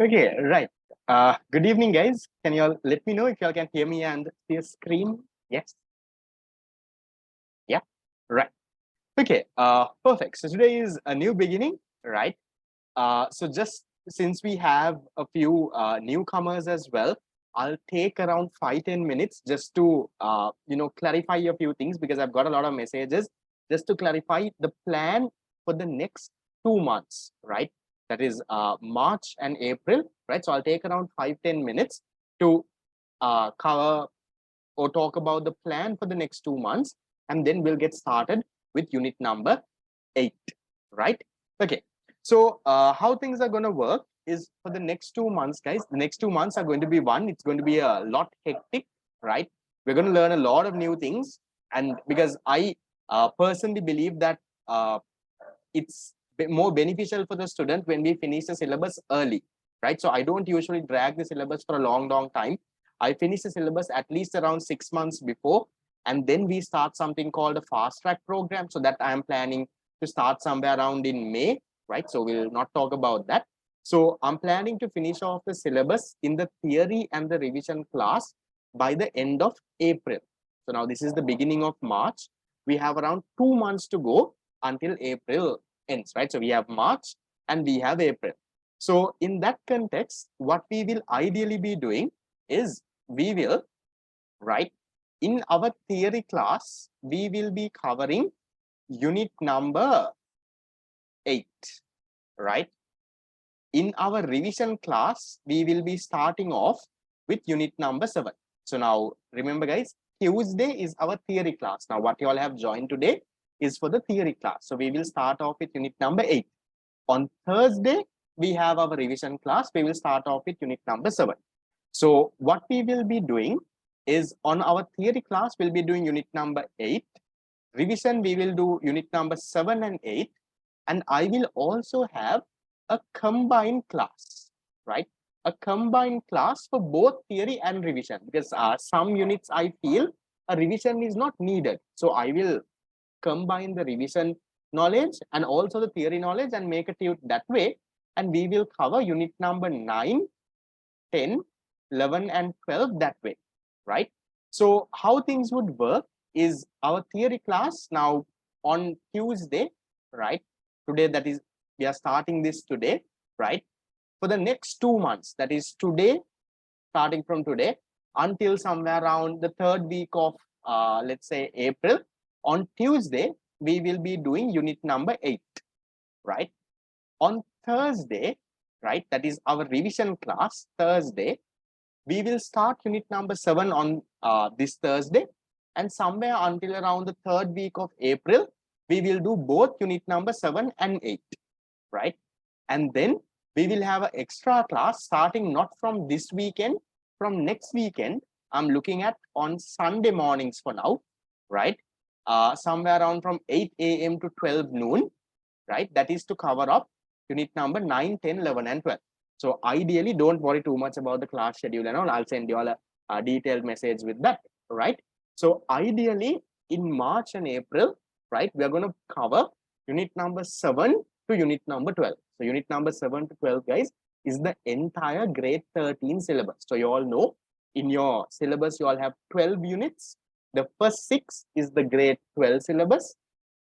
Okay, right. Good evening, guys. Can you all let me know if you all can hear me and see a screen? Yes. Yeah. Right. Okay. Perfect. So today is a new beginning, right? So just since we have a few newcomers as well, I'll take around 5-10 minutes just to clarify a few things because I've got a lot of messages just to clarify the plan for the next 2 months, right? That is March and April, right? So I'll take around 5-10 minutes to cover or talk about the plan for the next 2 months, and then we'll get started with unit number 8, right? Okay. So how things are going to work is for the next 2 months, guys. The next 2 months are going to be it's going to be a lot hectic, right? We're going to learn a lot of new things, and because I personally believe that it's more beneficial for the student when we finish the syllabus early, right? So I don't usually drag the syllabus for a long time. I finish the syllabus at least around 6 months before, and then we start something called a fast track program. So that I am planning to start somewhere around in May, right? So we'll not talk about that. So I'm planning to finish off the syllabus in the theory and the revision class by the end of April. So now this is the beginning of March. We have around 2 months to go until April ends, right? So we have March and we have April. So in that context, what we will ideally be doing is we will, right, in our theory class, we will be covering unit number 8, right? In our revision class, we will be starting off with unit number 7. So now remember, guys, Tuesday is our theory class. Now what you all have joined today is for the theory class. So we will start off with unit number 8. On Thursday, we have our revision class. We will start off with unit number 7. So what we will be doing is on our theory class, we'll be doing unit number 8. Revision, we will do unit number 7 and 8. And I will also have a combined class, right? A combined class for both theory and revision, because some units I feel a revision is not needed. So I will combine the revision knowledge and also the theory knowledge and make a tute that way. And we will cover unit number 9, 10, 11, and 12 that way, right? So how things would work is our theory class now on Tuesday, right? Today, that is, we are starting this today, right? For the next 2 months, that is today, starting from today until somewhere around the third week of, let's say, April, on Tuesday, we will be doing unit number 8, right? On Thursday, right, that is our revision class, Thursday, we will start unit number 7 on this Thursday, and somewhere until around the third week of April, we will do both unit number 7 and 8, right? And then we will have an extra class starting not from this weekend, from next weekend. I'm looking at on Sunday mornings for now, right? Somewhere around from 8 a.m. to 12 noon, right? That is to cover up unit number 9, 10, 11, and 12. So ideally, don't worry too much about the class schedule and all. I'll send you all a detailed message with that, right? So ideally, in March and April, right, we are going to cover unit number 7 to unit number 12. So unit number 7 to 12, guys, is the entire grade 13 syllabus. So you all know in your syllabus, you all have 12 units. The first 6 is the grade 12 syllabus.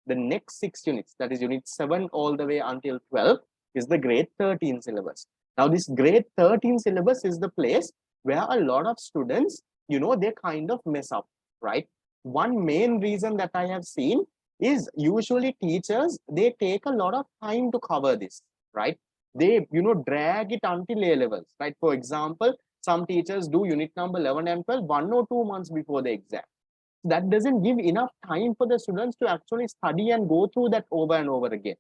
The next 6 units, that is unit 7 all the way until 12, is the grade 13 syllabus. Now, this grade 13 syllabus is the place where a lot of students, they kind of mess up, right? One main reason that I have seen is usually teachers, they take a lot of time to cover this, right? They, drag it until A levels, right? For example, some teachers do unit number 11 and 12 1 or 2 months before the exam. That doesn't give enough time for the students to actually study and go through that over and over again.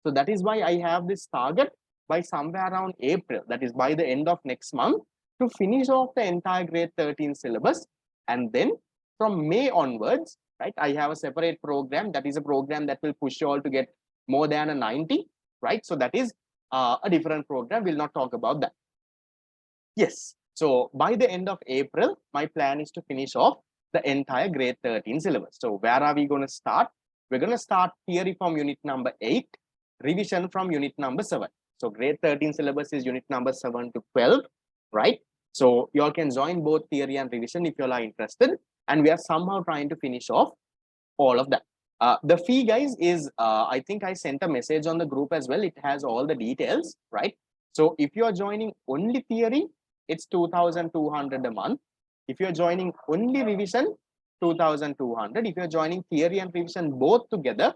So that is why I have this target by somewhere around April, that is by the end of next month, to finish off the entire grade 13 syllabus. And then from May onwards, right, I have a separate program. That is a program that will push you all to get more than a 90, right? So that is a different program. We'll not talk about that. Yes. So by the end of April, my plan is to finish off the entire grade 13 syllabus. So where are we going to start? We're going to start theory from unit number 8, revision from unit number 7. So grade 13 syllabus is unit number 7 to 12, right? So you all can join both theory and revision if you all are interested. And we are somehow trying to finish off all of that. The fee, guys, is I think I sent a message on the group as well. It has all the details, right? So if you are joining only theory, it's 2,200 a month. If you're joining only revision, 2,200. If you're joining theory and revision both together,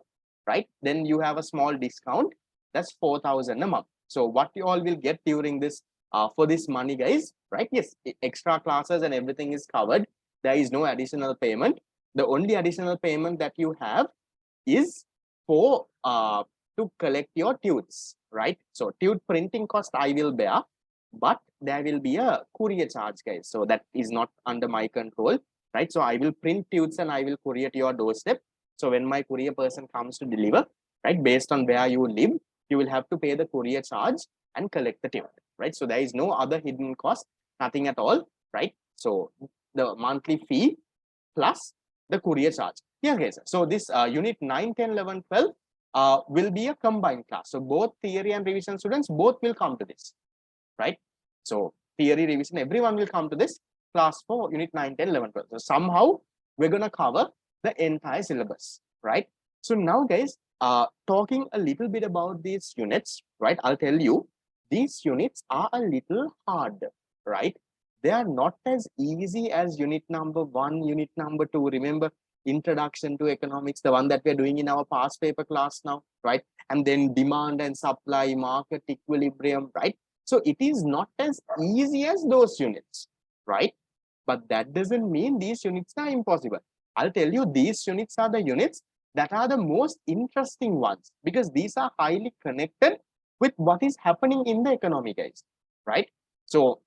right, then you have a small discount. That's 4,000 a month. So what you all will get during this for this money, guys, right? Yes, extra classes and everything is covered. There is no additional payment. The only additional payment that you have is for to collect your tutes, right? So tute printing cost I will bear, but there will be a courier charge, guys. So that is not under my control, right? So I will print tutes and I will courier to your doorstep. So when my courier person comes to deliver, right, based on where you live, you will have to pay the courier charge and collect the tute, right? So there is no other hidden cost, nothing at all, right? So the monthly fee plus the courier charge. Yeah, guys. So this unit 9, 10, 11, 12 will be a combined class. So both theory and revision students, both will come to this, right? So theory, revision, everyone will come to this class for unit 9, 10, 11, 12. So somehow we're going to cover the entire syllabus, right? So now, guys, talking a little bit about these units, right? I'll tell you, these units are a little hard, right? They are not as easy as unit number 1, unit number 2. Remember, introduction to economics, the one that we're doing in our past paper class now, right? And then demand and supply, market equilibrium, right? So it is not as easy as those units, right? But that doesn't mean these units are impossible. I'll tell you, these units are the units that are the most interesting ones because these are highly connected with what is happening in the economy, guys, right? So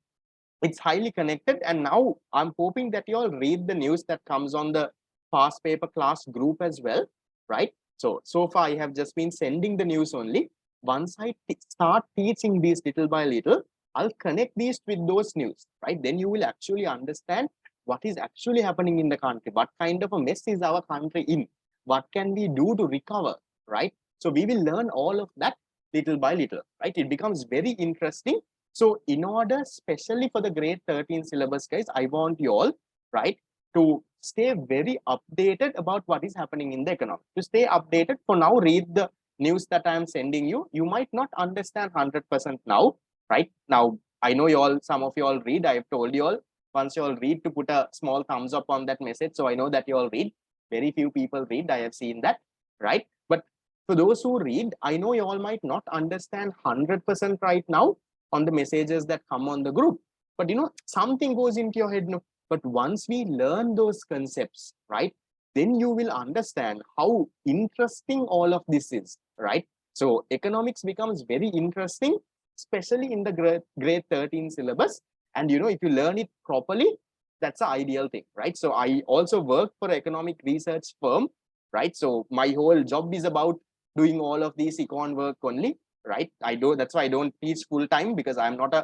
it's highly connected. And now I'm hoping that you all read the news that comes on the past paper class group as well, right? So far I have just been sending the news only. Once I start teaching these little by little, I'll connect these with those news, right? Then you will actually understand what is actually happening in the country, what kind of a mess is our country in, what can we do to recover, right? So we will learn all of that little by little, right? It becomes very interesting. So in order, especially for the grade 13 syllabus, guys, I want you all, right, to stay very updated about what is happening in the economy. To stay updated, for now, read the news that I am sending you. You might not understand 100% now, right? Now, I know you all, some of you all read. I have told you all, once you all read, to put a small thumbs up on that message. So I know that you all read. Very few people read. I have seen that, right? But for those who read, I know you all might not understand 100% right now on the messages that come on the group, but you know, something goes into your head. No, but once we learn those concepts, right, then you will understand how interesting all of this is, right? So economics becomes very interesting, especially in the grade 13 syllabus. And you know, if you learn it properly, that's an ideal thing, right? So I also work for an economic research firm, right? So my whole job is about doing all of these econ work only, right? That's why I don't teach full time, because I'm not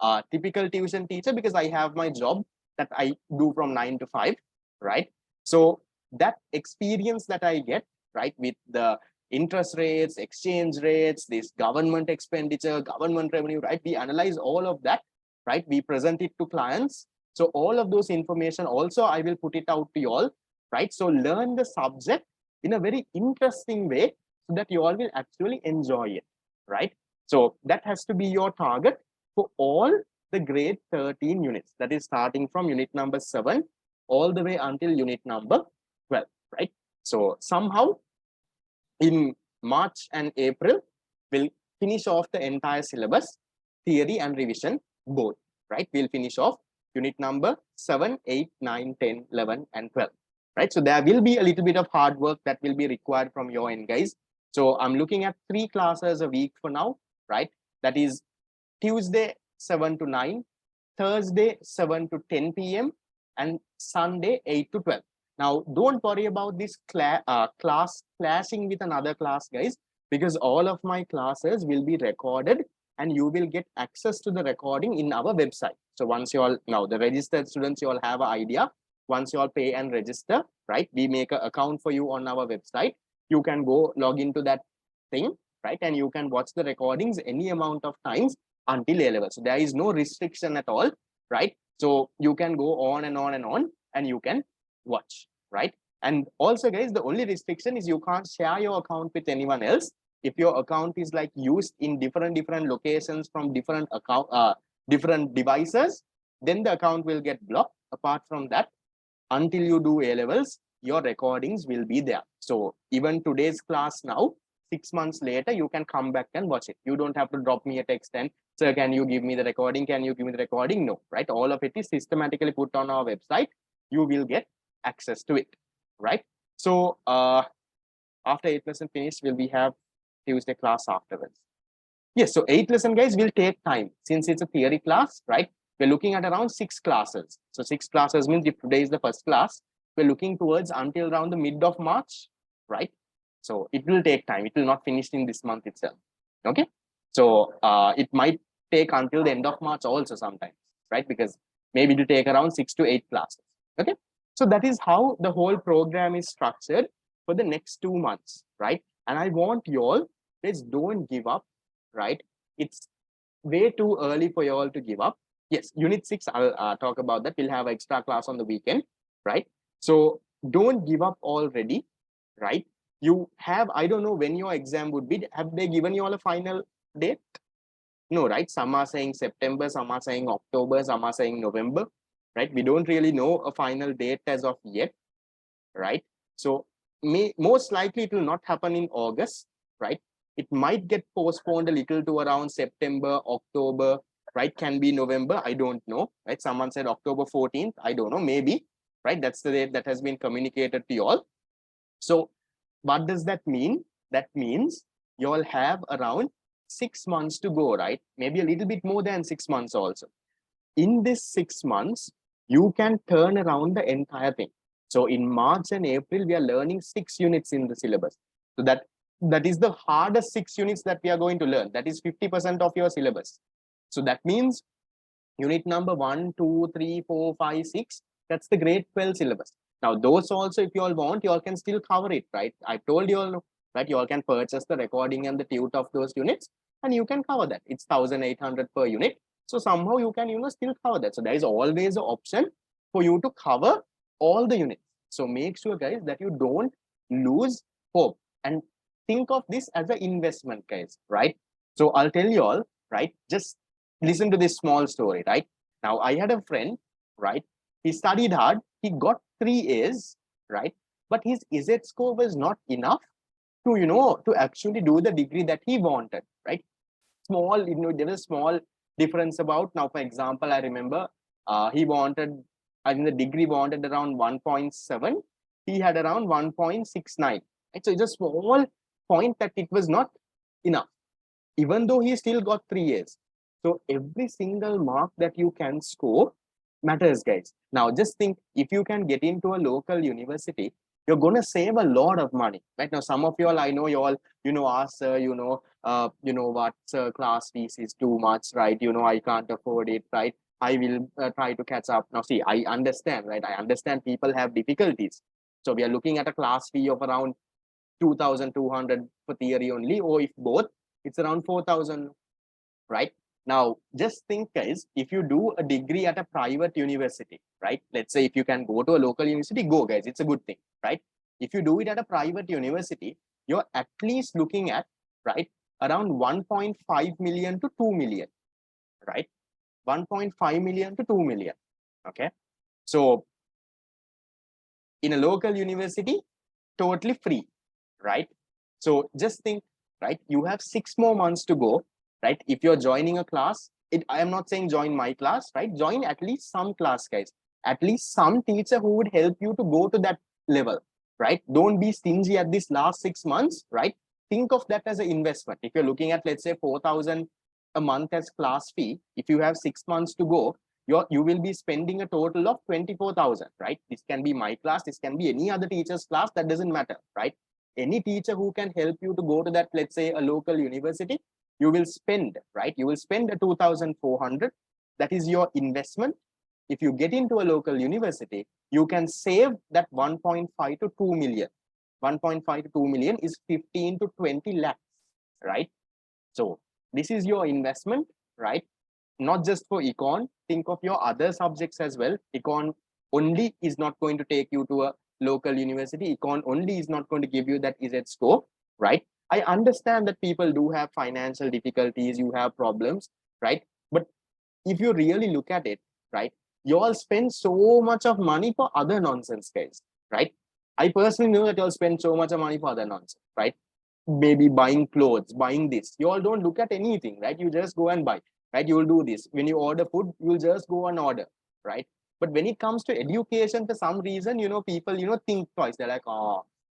a typical tuition teacher, because I have my job that I do from 9 to 5, right? So that experience that I get, right, with the interest rates, exchange rates, this government expenditure, government revenue, right? We analyze all of that, right? We present it to clients. So all of those information also I will put it out to you all, right? So learn the subject in a very interesting way so that you all will actually enjoy it, right? So that has to be your target for all the grade 13 units. That is starting from unit number 7 all the way until unit number 12, right? So somehow in March and April, we'll finish off the entire syllabus, theory and revision both, right? We'll finish off unit number 7, 8, 9, 10, 11, and 12, right? So there will be a little bit of hard work that will be required from your end, guys. So I'm looking at 3 classes a week for now, right? That is Tuesday 7 to 9, Thursday 7 to 10 p.m. and Sunday 8 to 12. Now, don't worry about this class clashing with another class, guys, because all of my classes will be recorded and you will get access to the recording in our website. So once you all, now the registered students, you all have an idea. Once you all pay and register, right, we make an account for you on our website. You can go log into that thing, right? And you can watch the recordings any amount of times until A level. So there is no restriction at all, right? So you can go on and on and on, and you can watch, right? And also, guys, the only restriction is you can't share your account with anyone else. If your account is like used in different locations from different devices, then the account will get blocked. Apart from that, until you do A levels, your recordings will be there. So even today's class now, 6 months later, you can come back and watch it. You don't have to drop me a text and, sir, can you give me the recording? Can you give me the recording? No, right? All of it is systematically put on our website. You will get access to it, right? So after 8th lesson finished, will we have Tuesday class afterwards? Yes, so 8th lesson, guys, will take time. Since it's a theory class, right? We're looking at around 6 classes. So 6 classes means if today is the first class, we're looking towards until around the mid of March, right? So it will take time. It will not finish in this month itself. Okay. So it might take until the end of March also sometimes, right? Because maybe it will take around 6 to 8 classes. Okay. So that is how the whole program is structured for the next 2 months, right? And I want you all, please don't give up, right? It's way too early for you all to give up. Yes, unit 6, I'll talk about that. We'll have extra class on the weekend, right? So don't give up already, right? You have, I don't know when your exam would be. Have they given you all a final date? No, right? Some are saying September, some are saying October, some are saying November, right? We don't really know a final date as of yet, right? So most likely it will not happen in August, right? It might get postponed a little to around September, October, right? Can be November, I don't know, right? Someone said October 14th, I don't know, maybe, right? That's the date that has been communicated to you all. So what does that mean? That means you all have around 6 months to go, right? Maybe a little bit more than 6 months also. In this 6 months, you can turn around the entire thing. So in March and April, we are learning 6 units in the syllabus. So that is the hardest 6 units that we are going to learn. That is 50% of your syllabus. So that means unit number 1, 2, 3, 4, 5, 6, that's the grade 12 syllabus. Now, those also, if you all want, you all can still cover it, right? I told you all, right? You all can purchase the recording and the tute of those units, and you can cover that. It's 1,800 per unit. So somehow you can, still cover that. So there is always an option for you to cover all the units. So make sure, guys, that you don't lose hope, and think of this as an investment, guys, right? So I'll tell you all, right? Just listen to this small story, right? Now, I had a friend, right? He studied hard. He got 3 A's, right? But his Z score was not enough to, to actually do the degree that he wanted, right? Small, there was a small difference about, now, for example, I remember he wanted, I think the degree wanted around 1.7. He had around 1.69. Right? So it's a small point that it was not enough, even though he still got 3 A's. So every single mark that you can score matters, guys. Now, just think, if you can get into a local university, you're going to save a lot of money, right? Now, some of you all, I know you all, ask, what class fees is too much, right? I can't afford it, right? I will try to catch up. Now, see, I understand, right? I understand people have difficulties. So we are looking at a class fee of around 2,200 for theory only, or if both, it's around 4,000, right? Now, just think, guys, if you do a degree at a private university, right? Let's say if you can go to a local university, go, guys. It's a good thing, right? If you do it at a private university, you're at least looking at, right, around 1.5 million to 2 million, right? 1.5 million to 2 million, okay? So in a local university, totally free, right? So just think, right? You have 6 more months to go, right? If you're joining a class, I am not saying join my class, right? Join at least some class, guys. At least some teacher who would help you to go to that level, right? Don't be stingy at this last 6 months, right? Think of that as an investment. If you're looking at, let's say, 4,000 a month as class fee, if you have 6 months to go, you will be spending a total of 24,000, right? This can be my class, this can be any other teacher's class, that doesn't matter, right? Any teacher who can help you to go to that, let's say, a local university, you will spend, right? You will spend a 2,400. That is your investment. If you get into a local university, you can save that 1.5 to 2 million. 1.5 to 2 million is 15 to 20 lakhs, right? So this is your investment, right? Not just for econ, think of your other subjects as well. Econ only is not going to take you to a local university. Econ only is not going to give you that Z score, right? I understand that people do have financial difficulties, you have problems, right? But if you really look at it, right, you all spend so much of money for other nonsense, guys, right? I personally know that you all spend so much of money for other nonsense, right? Maybe buying clothes, buying this. You all don't look at anything, right? You just go and buy, right? You will do this. When you order food, you'll just go and order, right? But when it comes to education, for some reason, people, think twice. They're like,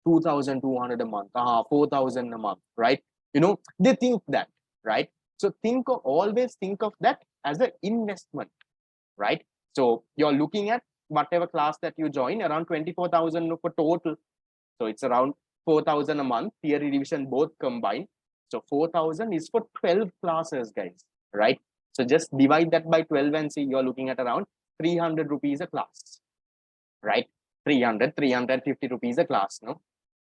2,200 a month, 4,000 a month, right? They think that, right? So always think of that as an investment, right? So you're looking at whatever class that you join, around 24,000 for total. So it's around 4,000 a month, theory revision both combined. So 4,000 is for 12 classes, guys, right? So just divide that by 12 and see, you're looking at around 300 rupees a class, right? 350 rupees a class, no?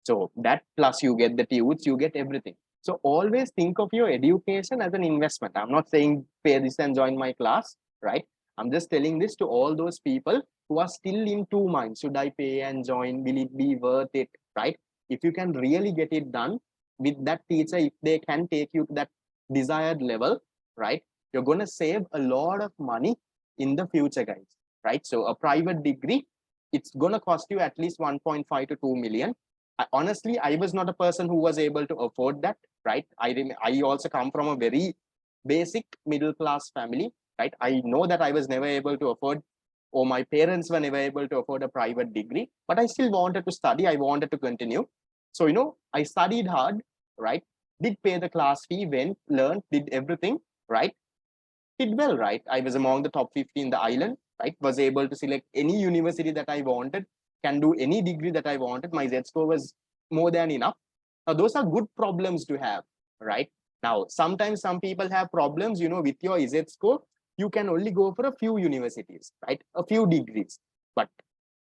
So that plus you get the tutes, you get everything. So always think of your education as an investment. I'm not saying pay this and join my class, right? I'm just telling this to all those people who are still in two minds. Should I pay and join? Will it be worth it, right? If you can really get it done with that teacher, if they can take you to that desired level, right? You're going to save a lot of money in the future, guys, right? So a private degree, it's going to cost you at least 1.5 to 2 million. Honestly, I was not a person who was able to afford that, right? I also come from a very basic middle class family, right? I know that I was never able to afford, or my parents were never able to afford a private degree, but I still wanted to study. I wanted to continue. So, I studied hard, right? Did pay the class fee, went, learned, did everything, right? Did well, right? I was among the top 50 in the island, right? Was able to select any university that I wanted, can do any degree that I wanted. My Z score was more than enough. Now, those are good problems to have, right? Now, sometimes some people have problems, with your Z score, you can only go for a few universities, right? A few degrees. But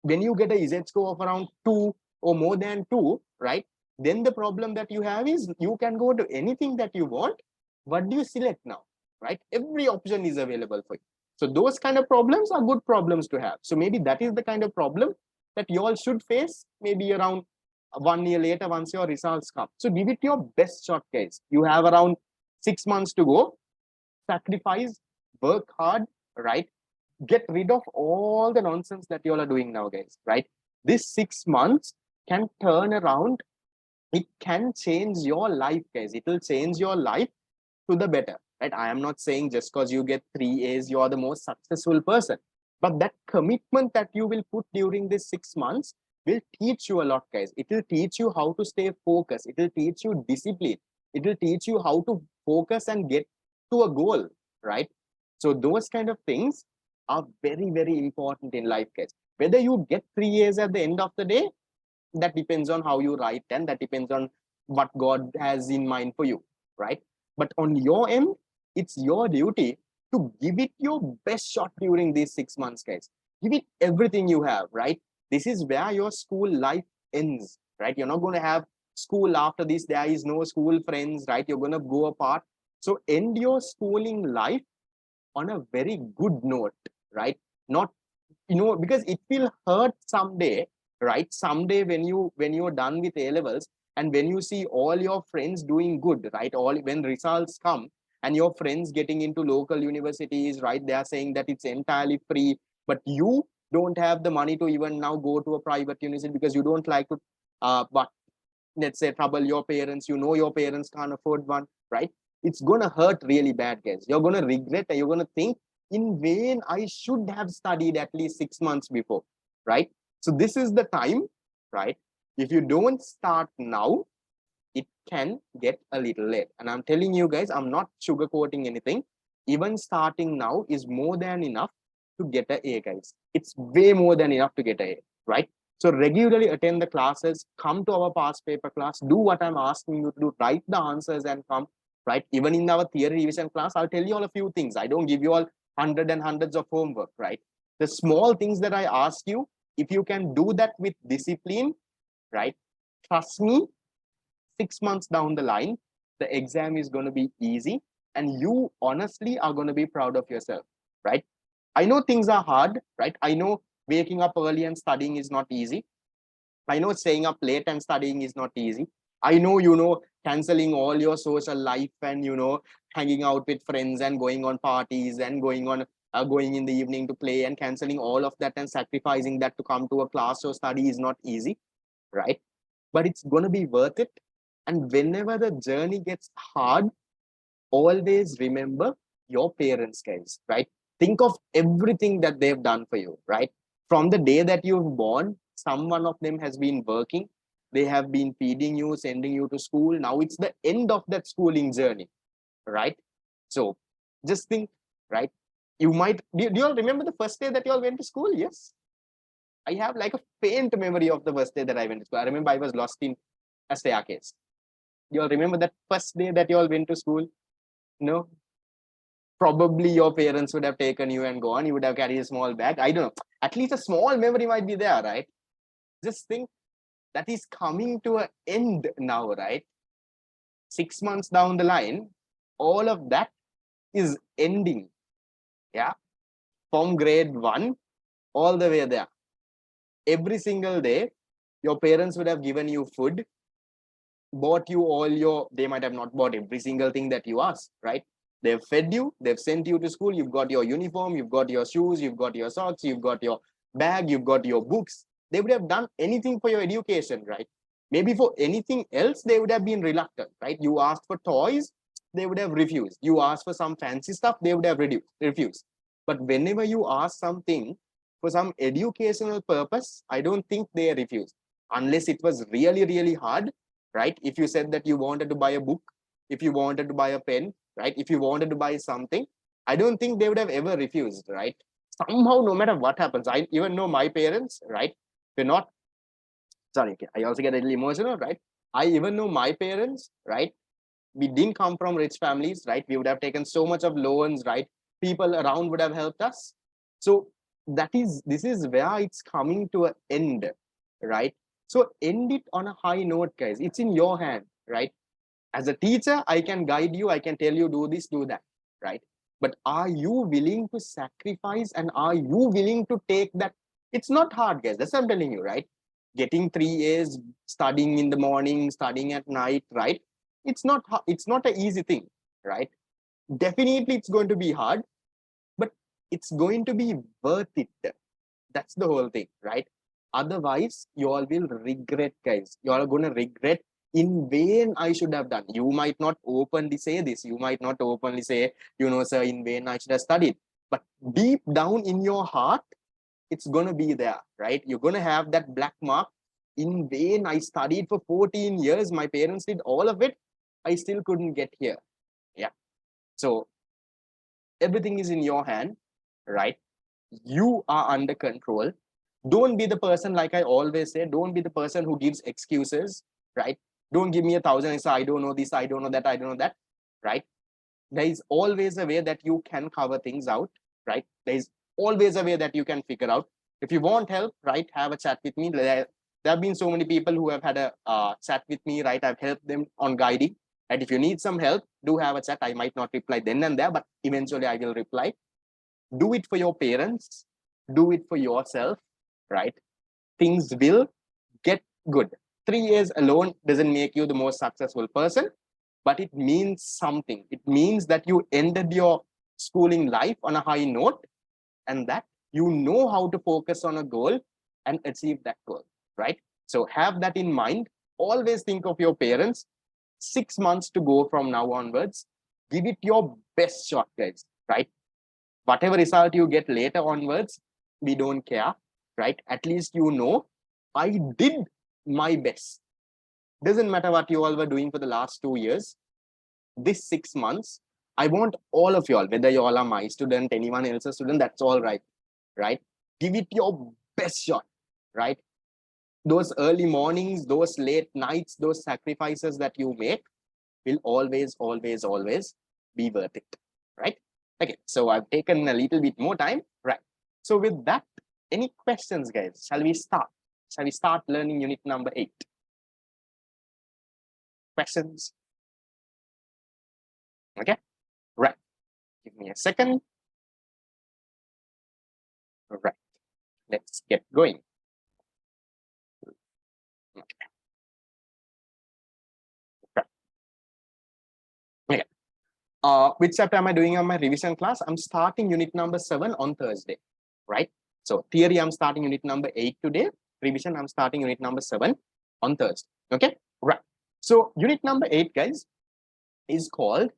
when you get a Z score of around 2 or more than 2, right? Then the problem that you have is you can go to anything that you want. What do you select now, right? Every option is available for you. So those kind of problems are good problems to have. So maybe that is the kind of problem that you all should face maybe around 1 year later once your results come. So give it your best shot, guys. You have around 6 months to go. Sacrifice, work hard, right? Get rid of all the nonsense that you all are doing now, guys, right? This 6 months can turn around. It can change your life, guys. It will change your life to the better, right? I am not saying just because you get 3 A's, you're the most successful person. But that commitment that you will put during this 6 months will teach you a lot, guys. It will teach you how to stay focused. It will teach you discipline. It will teach you how to focus and get to a goal, right? So those kind of things are very, very important in life, guys. Whether you get 3 A's at the end of the day, that depends on how you write and that depends on what God has in mind for you, right? But on your end, it's your duty to give it your best shot during these 6 months, guys. Give it everything you have, right? This is where your school life ends, right? You're not going to have school after this. There is no school friends, right? You're going to go apart. So end your schooling life on a very good note, right? Not, because it will hurt someday, right? Someday when you're done with A levels and when you see all your friends doing good, right? All when results come and your friends getting into local universities, right? They are saying that it's entirely free, but you don't have the money to even now go to a private university because you don't like to, but let's say trouble your parents. Your parents can't afford one, right? It's gonna hurt really bad, guys. You're gonna regret and you're gonna think, in vain, I should have studied at least 6 months before, right? So this is the time, right? If you don't start now, it can get a little late. And I'm telling you guys, I'm not sugarcoating anything. Even starting now is more than enough to get an A, guys. It's way more than enough to get an A, right? So regularly attend the classes, come to our past paper class, do what I'm asking you to do, write the answers and come, right? Even in our theory revision class, I'll tell you all a few things. I don't give you all hundreds and hundreds of homework, right? The small things that I ask you, if you can do that with discipline, right? Trust me, 6 months down the line, the exam is going to be easy, and you honestly are going to be proud of yourself, right? I know things are hard, right? I know waking up early and studying is not easy. I know staying up late and studying is not easy. I know, canceling all your social life and, hanging out with friends and going on parties and going in the evening to play and canceling all of that and sacrificing that to come to a class or study is not easy, right? But it's going to be worth it. And whenever the journey gets hard, always remember your parents, guys, right? Think of everything that they've done for you, right? From the day that you've born, someone of them has been working. They have been feeding you, sending you to school. Now it's the end of that schooling journey, right? So just think, right? You might, do you all remember the first day that you all went to school? Yes. I have like a faint memory of the first day that I went to school. I remember I was lost in a staircase. You all remember that first day that you all went to school? No, probably your parents would have taken you and gone. You would have carried a small bag. I don't know. At least a small memory might be there, right? Just think that is coming to an end now, right? 6 months down the line, all of that is ending. Yeah. From grade 1 all the way there. Every single day, your parents would have given you food, bought you all your, they might have not bought every single thing that you asked, right? They've fed you, they've sent you to school, you've got your uniform, you've got your shoes, you've got your socks, you've got your bag, you've got your books. They would have done anything for your education, right? Maybe for anything else, they would have been reluctant, right? You asked for toys, they would have refused. You asked for some fancy stuff, they would have refused. But whenever you ask something for some educational purpose, I don't think they refused. Unless it was really, really hard, right? If you said that you wanted to buy a book, if you wanted to buy a pen, right? If you wanted to buy something, I don't think they would have ever refused, right? Somehow, no matter what happens, I even know my parents, right? They're not, sorry, I also get a little emotional, right? I even know my parents, right? We didn't come from rich families, right? We would have taken so much of loans, right? People around would have helped us. So this is where it's coming to an end, right? So end it on a high note, guys. It's in your hand, right? As a teacher, I can guide you, I can tell you do this, do that, right? But are you willing to sacrifice, and are you willing to take that? It's not hard, guys. That's what I'm telling you, right? Getting 3 A's, studying in the morning, studying at night, right? It's not an easy thing, right? Definitely it's going to be hard, but it's going to be worth it. That's the whole thing, right? Otherwise, you all will regret, guys. You all are going to regret, in vain I should have done. You might not openly say this. You might not openly say, sir, in vain I should have studied. But deep down in your heart, it's going to be there, right? You're going to have that black mark. In vain I studied for 14 years. My parents did all of it. I still couldn't get here. Yeah. So everything is in your hand, right? You are under control. Don't be the person, like I always say, don't be the person who gives excuses, right? Don't give me 1,000 and say, I don't know this, I don't know that, I don't know that, right? There is always a way that you can cover things out, right? There is always a way that you can figure out. If you want help, right, have a chat with me. There have been so many people who have had a chat with me, right? I've helped them on guiding. And if you need some help, do have a chat. I might not reply then and there, but eventually I will reply. Do it for your parents. Do it for yourself, right? Things will get good. 3 A's alone doesn't make you the most successful person, but it means something. It means that you ended your schooling life on a high note, and that you know how to focus on a goal and achieve that goal, right? So have that in mind. Always think of your parents. 6 months to go from now onwards. Give it your best shot, guys, right? Whatever result you get later onwards, we don't care, right? At least I did my best. Doesn't matter what you all were doing for the last 2 years. This 6 months, I want all of you all, whether you all are my student, anyone else's student, that's all right, right? Give it your best shot, right? Those early mornings, those late nights, those sacrifices that you make will always, always, always be worth it, right? Okay, so I've taken a little bit more time, right? So with that, any questions, guys? Shall we start? Shall we start learning unit number 8? Questions? Okay, right. Give me a second. Right. Let's get going. Okay. Okay. Which chapter am I doing on my revision class? I'm starting unit number 7 on Thursday, right? So theory, I'm starting unit number 8 today. Revision, I'm starting unit number 7 on Thursday. Okay, right. So unit number 8, guys, is called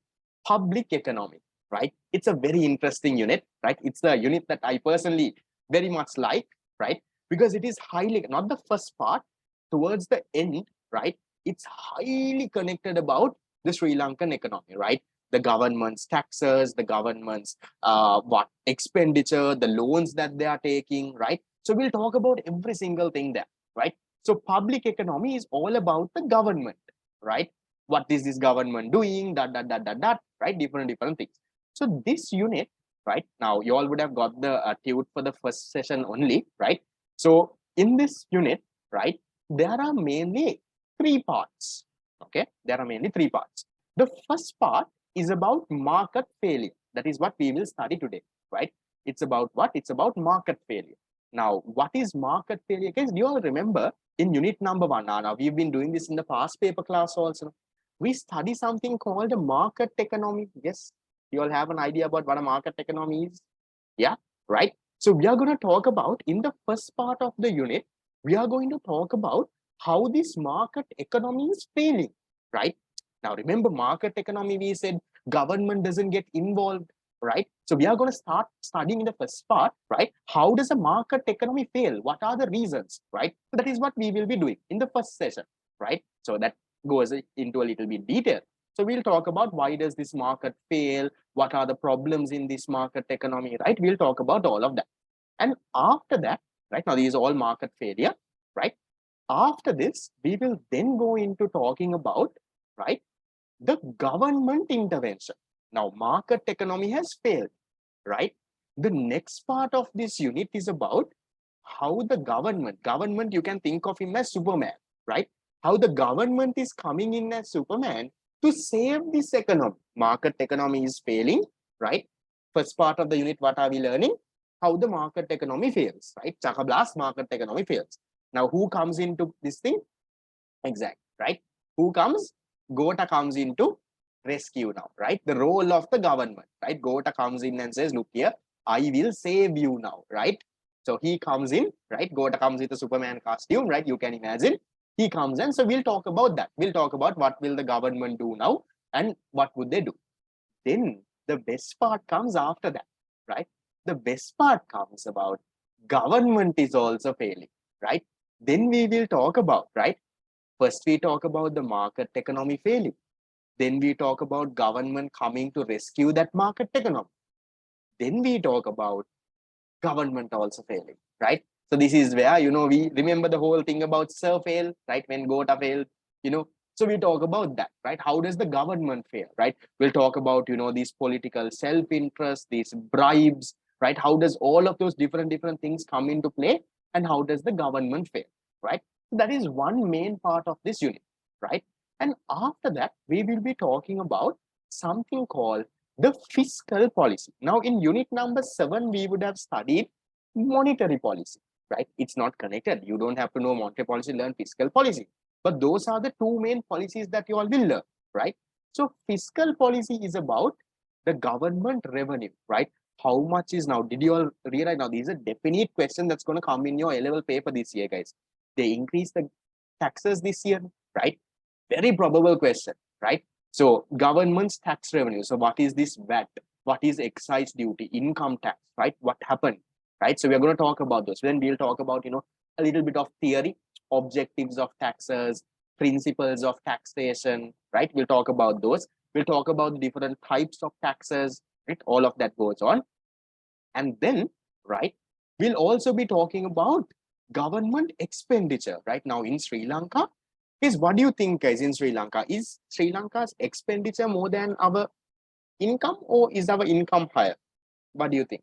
public economy, right? It's a very interesting unit, right? It's the unit that I personally very much like, right? Because it is highly, not the first part, towards the end, right? It's highly connected about the Sri Lankan economy, right? The government's taxes, the government's what expenditure, the loans that they are taking, right? So we'll talk about every single thing there, right? So public economy is all about the government, right? What is this government doing, that, right? Different things. So this unit, right, now you all would have got the tute for the first session only, right? So in this unit, right, there are mainly 3 parts. Okay, there are mainly 3 parts. The first part is about market failure. That is what we will study today, right? It's about what? It's about market failure. Now, what is market failure? Guys, do you all remember in unit number 1? Now we've been doing this in the past paper class also. We study something called a market economy. Yes, you all have an idea about what a market economy is? Yeah, right. So we are going to talk about, in the first part of the unit, we are going to talk about how this market economy is failing, right? Now remember, market economy, we said government doesn't get involved, right? So we are going to start studying in the first part, right? How does a market economy fail? What are the reasons, right? So that is what we will be doing in the first session, right? So that goes into a little bit detail. So we'll talk about why does this market fail? What are the problems in this market economy, right? We'll talk about all of that. And after that, right, now these are all market failure, right? After this, we will then go into talking about, right, the government intervention. Now, market economy has failed, right? The next part of this unit is about how the government, you can think of him as Superman, right? How the government is coming in as Superman to save this economy. Market economy is failing, right? First part of the unit, what are we learning? How the market economy fails, right? Chakablast, market economy fails. Now, who comes into this thing? Exact, right? Who comes? Gota comes into rescue now, right? The role of the government, right? Gota comes in and says, look here, I will save you now, right? So he comes in, right? Gota comes with a Superman costume, right? You can imagine. He comes in. So we'll talk about that. We'll talk about what will the government do now and what would they do. Then the best part comes after that, right? The best part comes about government is also failing, right? Then we will talk about, right? First, we talk about the market economy failing. Then we talk about government coming to rescue that market economy. Then we talk about government also failing, right? So this is where, we remember the whole thing about Sir fail, right? When Gota failed, so we talk about that, right? How does the government fail, right? We'll talk about, these political self-interest, these bribes, right? How does all of those different things come into play, and how does the government fail, right? So that is one main part of this unit, right? And after that, we will be talking about something called the fiscal policy. Now, in unit number 7, we would have studied monetary policy, right? It's not connected. You don't have to know monetary policy, learn fiscal policy. But those are the 2 main policies that you all will learn, right? So fiscal policy is about the government revenue, right? How much is now? Did you all realize now? These are definite question that's going to come in your A-level paper this year, guys. They increase the taxes this year, right? Very probable question, right? So government's tax revenue. So what is this VAT? What is excise duty, income tax, right? What happened, right? So we're going to talk about those. Then we'll talk about, a little bit of theory, objectives of taxes, principles of taxation, right? We'll talk about those. We'll talk about different types of taxes, right? All of that goes on. And then, right, we'll also be talking about government expenditure, right? Now in Sri Lanka, what do you think, guys, in Sri Lanka? Is Sri Lanka's expenditure more than our income, or is our income higher? What do you think?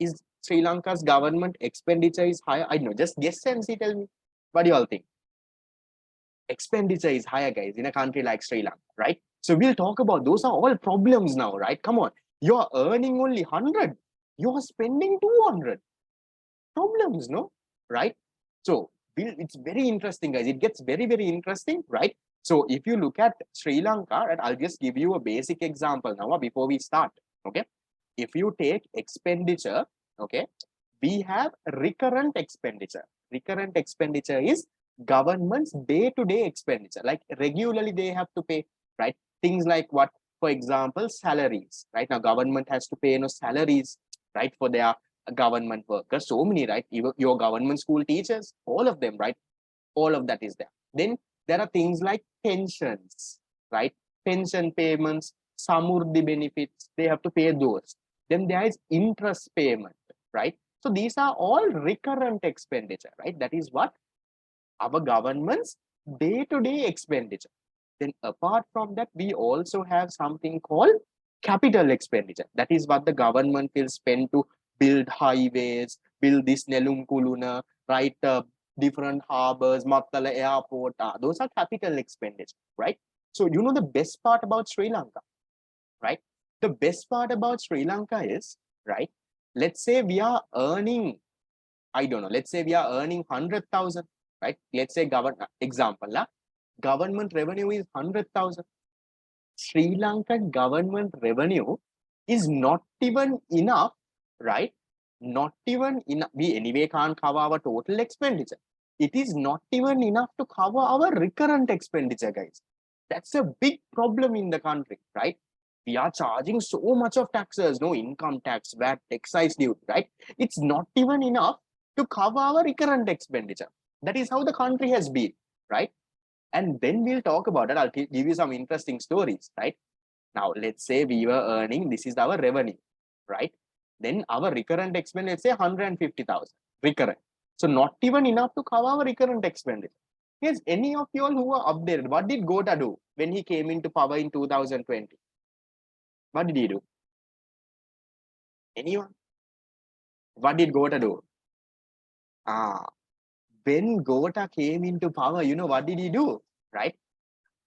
Is Sri Lanka's government expenditure is higher? I don't know, just guess and see, tell me. What do you all think? Expenditure is higher, guys, in a country like Sri Lanka, right? So we'll talk about those are all problems now, right? Come on, you're earning only 100, you're spending 200. Problems, no? Right? So it's very interesting, guys. It gets very, very interesting, right? So if you look at Sri Lanka, right, I'll just give you a basic example now before we start. Okay. If you take expenditure, okay, we have recurrent expenditure. Recurrent expenditure is government's day-to-day expenditure. Like regularly they have to pay, right? Things like what, for example, salaries, right? Now government has to pay salaries, right, for their government workers. So many, right? Your government school teachers, all of them, right? All of that is there. Then there are things like pensions, right? Pension payments, samurdhi benefits, they have to pay those. Then there is interest payment, right? So these are all recurrent expenditure, right? That is what our government's day-to-day expenditure. Then apart from that, we also have something called capital expenditure. That is what the government will spend to build highways, build this Nelum Kuluna, right? Different harbors, Mattala airport. Those are capital expenditure, right? So you know the best part about Sri Lanka, right? The best part about Sri Lanka is, right? Let's say we are earning, I don't know, let's say we are earning 100,000, right? Let's say example, government revenue is 100,000. Sri Lankan government revenue is not even enough, right? Not even enough. We anyway can't cover our total expenditure. It is not even enough to cover our recurrent expenditure, guys. That's a big problem in the country, right? We are charging so much of taxes, no income tax, VAT, excise duty, right? It's not even enough to cover our recurrent expenditure. That is how the country has been, right? And then we'll talk about it. I'll give you some interesting stories, right? Now, let's say we were earning, this is our revenue, right? Then our recurrent expense, let's say 150,000 recurrent. So not even enough to cover our recurrent expenditure. Yes, any of you all who are up there, what did Gota do when he came into power in 2020? What did he do? Anyone? What did Gota do? When Gota came into power, you know what did he do? Right?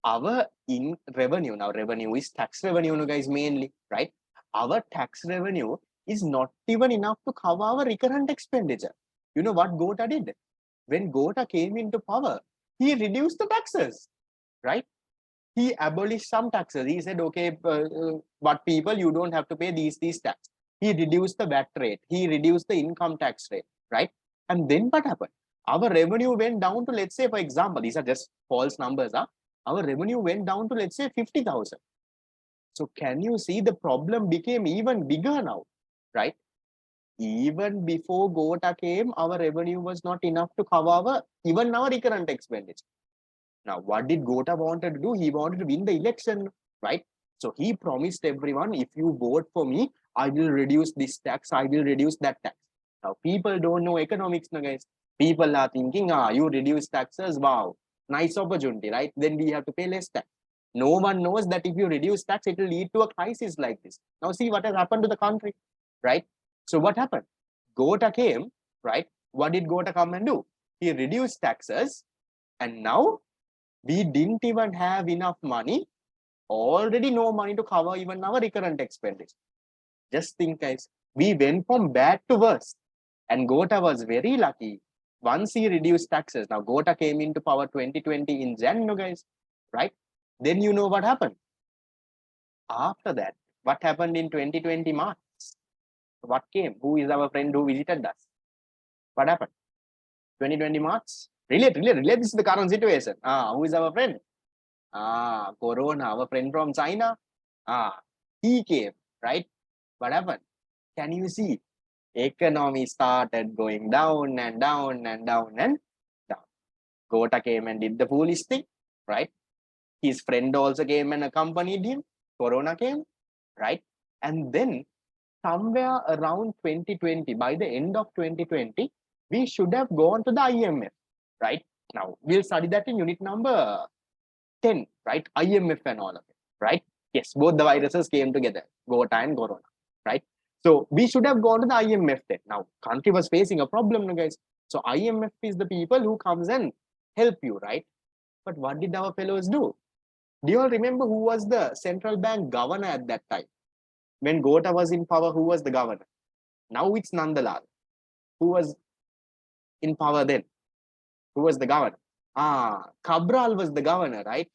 Our in revenue, now revenue is tax revenue, guys, mainly, right? Our tax revenue is not even enough to cover our recurrent expenditure. You know what Gota did? When Gota came into power, he reduced the taxes, right? He abolished some taxes. He said, okay, but people, you don't have to pay these tax. He reduced the VAT rate. He reduced the income tax rate, right? And then what happened? Our revenue went down to, let's say, for example, these are just false numbers. Our revenue went down to, let's say, 50,000. So can you see the problem became even bigger now, right? Even before Gota came, our revenue was not enough to cover even our recurrent expenditure. Now, what did Gota wanted to do? He wanted to win the election, right? So he promised everyone, if you vote for me, I will reduce this tax, I will reduce that tax. Now, people don't know economics, guys. People are thinking, you reduce taxes, wow, nice opportunity, right? Then we have to pay less tax. No one knows that if you reduce tax, it will lead to a crisis like this. Now, see what has happened to the country, right? So what happened? Gota came, right? What did Gota come and do? He reduced taxes, and now we didn't even have enough money, already no money to cover even our recurrent expenditure. Just think, guys, we went from bad to worse. And Gota was very lucky. Once he reduced taxes, now Gota came into power 2020 in January, guys, right? Then you know what happened. After that, what happened in 2020 March? What came? Who is our friend who visited us? What happened? 2020 March? Relate, this is the current situation. Who is our friend? Corona, our friend from China. He came, right? What happened? Can you see? Economy started going down and down and down and down. Gota came and did the foolish thing, right? His friend also came and accompanied him. Corona came, right? And then somewhere around 2020, by the end of 2020, we should have gone to the IMF, right? Now, we'll study that in unit number 10, right? IMF and all of it, right? Yes, both the viruses came together, Gota and Corona, right? So we should have gone to the IMF then. Now, country was facing a problem, guys. So IMF is the people who comes and help you, right? But what did our fellows do? Do you all remember who was the central bank governor at that time? When Gota was in power, who was the governor? Now it's Nandalal. Who was in power then? Who was the governor? Cabral was the governor, right?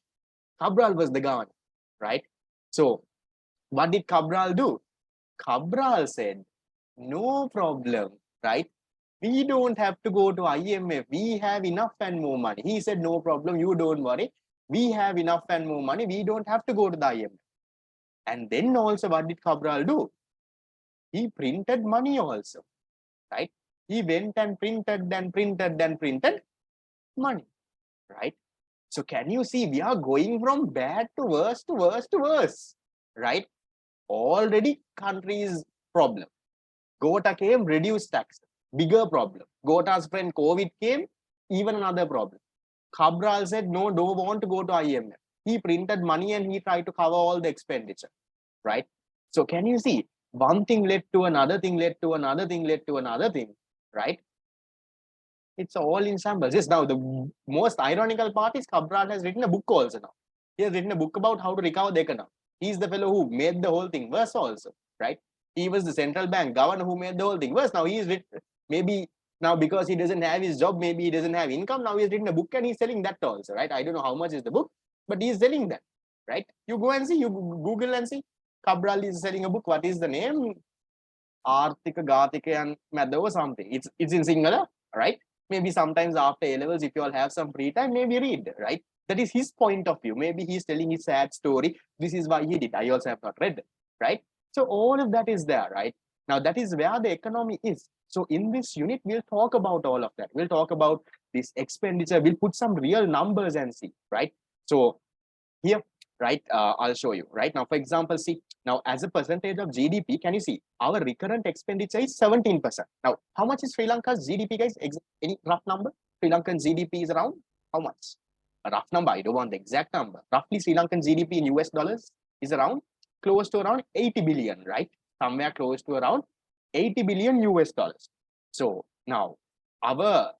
Cabral was the governor, right? So what did Cabral do? Cabral said, no problem, right? We don't have to go to IMF. We have enough and more money. He said, no problem, you don't worry. We have enough and more money. We don't have to go to the IMF. And then also, what did Cabral do? He printed money also, right? He went and printed money, right? So can you see we are going from bad to worse to worse to worse, right? Already country's problem. Gota came, reduced tax, bigger problem. Gota's friend COVID came, even another problem. Cabral said, no, don't want to go to IMF. He printed money and he tried to cover all the expenditure, right? So can you see one thing led to another thing, led to another thing, led to another thing, right? It's all in shambles. Yes, now the most ironical part is Cabral has written a book also now. He has written a book about how to recover the economy. He's the fellow who made the whole thing worse also, right? He was the central bank governor who made the whole thing worse. Now he's written, maybe now because he doesn't have his job, maybe he doesn't have income. Now he's written a book and he's selling that also, right? I don't know how much is the book, but he's selling that, right? You go and see, you Google and see. Cabral is selling a book. What is the name? Arthika, Gathika, and Madhav or something. It's in Sinhala, right? Maybe sometimes after A levels, if you all have some free time, maybe read, right? That is his point of view. Maybe he's telling his sad story. This is why he did. I also have not read, right? So all of that is there, right? Now that is where the economy is. So in this unit, we'll talk about all of that. We'll talk about this expenditure. We'll put some real numbers and see, right? So here, right, I'll show you, right? Now, for example, see, now as a percentage of GDP, can you see our recurrent expenditure is 17%. Now, how much is Sri Lanka's GDP, guys? Any rough number? Sri Lankan GDP is around how much? A rough number, I don't want the exact number. Roughly, Sri Lankan GDP in US dollars is around close to around 80 billion, right? Somewhere close to around 80 billion US dollars. So now our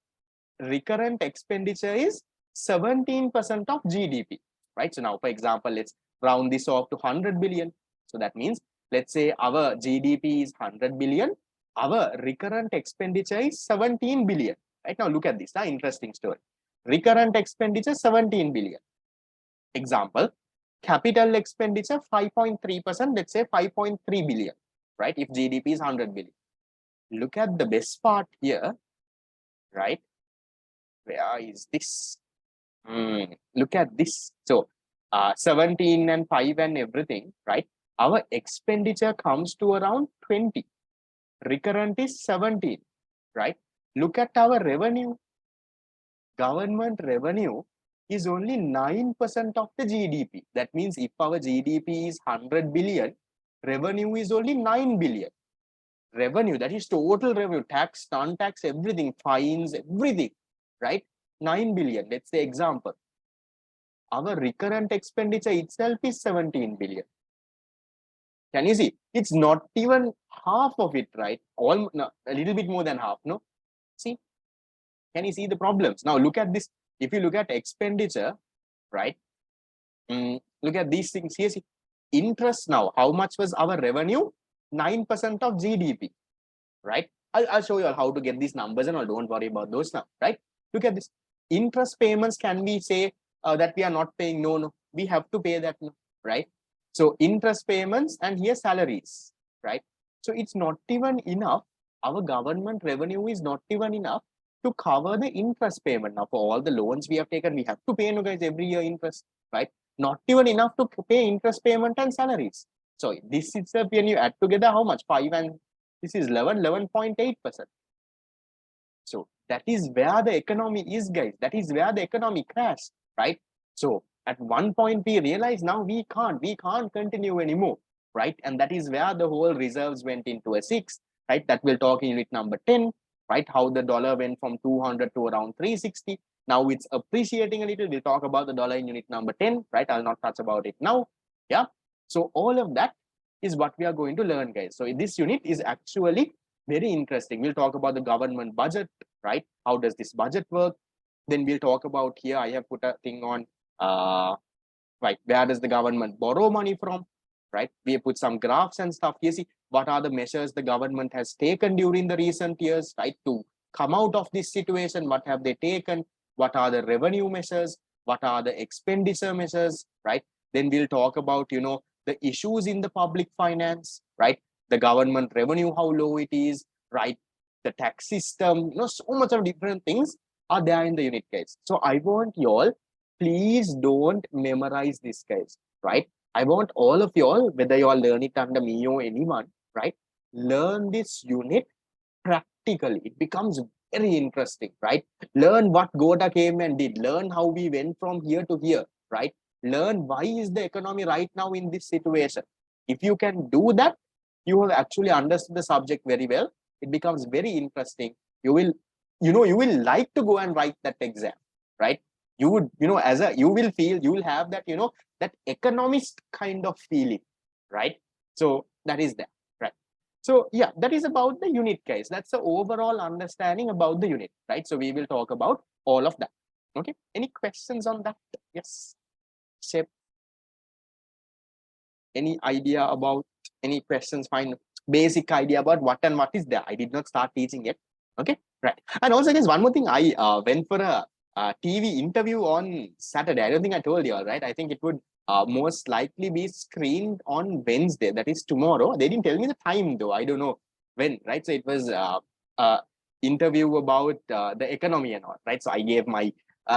recurrent expenditure is 17% of GDP, right? So now, for example, let's round this off to 100 billion. So that means, let's say our GDP is 100 billion. Our recurrent expenditure is 17 billion. Right now, look at this. Interesting story. Recurrent expenditure 17 billion. Example, capital expenditure 5.3%. Let's say 5.3 billion. Right? If GDP is 100 billion. Look at the best part here. Right? Where is this? Look at this. So 17 and 5 and everything, right? Our expenditure comes to around 20. Recurrent is 17, right? Look at our revenue. Government revenue is only 9% of the GDP. That means if our GDP is 100 billion, revenue is only 9 billion. Revenue, that is total revenue, tax, non-tax, everything, fines, everything, right? 9 billion. Let's say example. Our recurrent expenditure itself is 17 billion. Can you see? It's not even half of it, right? No, a little bit more than half, no? See? Can you see the problems? Now look at this. If you look at expenditure, right? Look at these things here. See, interest now. How much was our revenue? 9% of GDP, right? I'll show you all how to get these numbers and all. Don't worry about those now, right? Look at this. Interest payments, can we say that we are not paying? No, we have to pay that, right? So interest payments and here salaries, right? So it's not even enough. Our government revenue is not even enough to cover the interest payment. Now for all the loans we have taken, we have to pay, guys, every year interest, right? Not even enough to pay interest payment and salaries. So this itself, when you add together, how much? 5 and this is 11.8%. So that is where the economy is, guys. That is where the economy crashed, right? So at one point we realized now we can't continue anymore, right? And that is where the whole reserves went into a 6, right? That we'll talk in unit number 10, right? How the dollar went from 200 to around 360. Now it's appreciating a little. We'll talk about the dollar in unit number 10, right? I'll not touch about it now. Yeah. So all of that is what we are going to learn, guys. So this unit is actually very interesting. We'll talk about the government budget, right? How does this budget work? Then we'll talk about here. I have put a thing on right? Where does the government borrow money from, right? We put some graphs and stuff. You see, what are the measures the government has taken during the recent years, right, to come out of this situation? What have they taken? What are the revenue measures? What are the expenditure measures, right? Then we'll talk about, the issues in the public finance, right? The government revenue, how low it is, right? The tax system, so much of different things are there in the unit, guys. So I want you all, please don't memorize this, guys, right? I want all of you all, whether you all learn it under me or anyone, right? Learn this unit practically. It becomes very interesting, right? Learn what Goda came and did. Learn how we went from here to here, right? Learn why is the economy right now in this situation. If you can do that, you have actually understood the subject very well. It becomes very interesting. You will, you will like to go and write that exam, right? You would, you will feel, you will have that, that economist kind of feeling, right? So that is that, right? So yeah, that is about the unit, guys. That's the overall understanding about the unit, right? So we will talk about all of that. Okay. Any questions on that? Yes. Shep. Any idea about, any questions? Fine. Basic idea about what and what is there. I did not start teaching yet. Okay. Right. And also, guys, one more thing. I went for a TV interview on Saturday. I don't think I told you all, right? I think it would most likely be screened on Wednesday. That is tomorrow. They didn't tell me the time though. I don't know when, right? So it was interview about the economy and all, right? So I gave my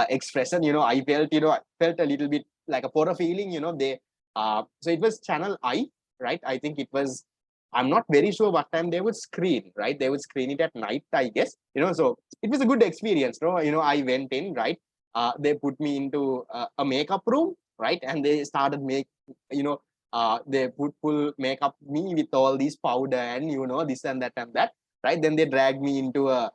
expression. I felt, a little bit like for a feeling. So it was channel I, right? I think it was. I'm not very sure what time they would screen, right? They would screen it at night, I guess. So it was a good experience, no? I went in, right? They put me into a makeup room, right? And they started they put full makeup me with all these powder and this and that, right? Then they dragged me into a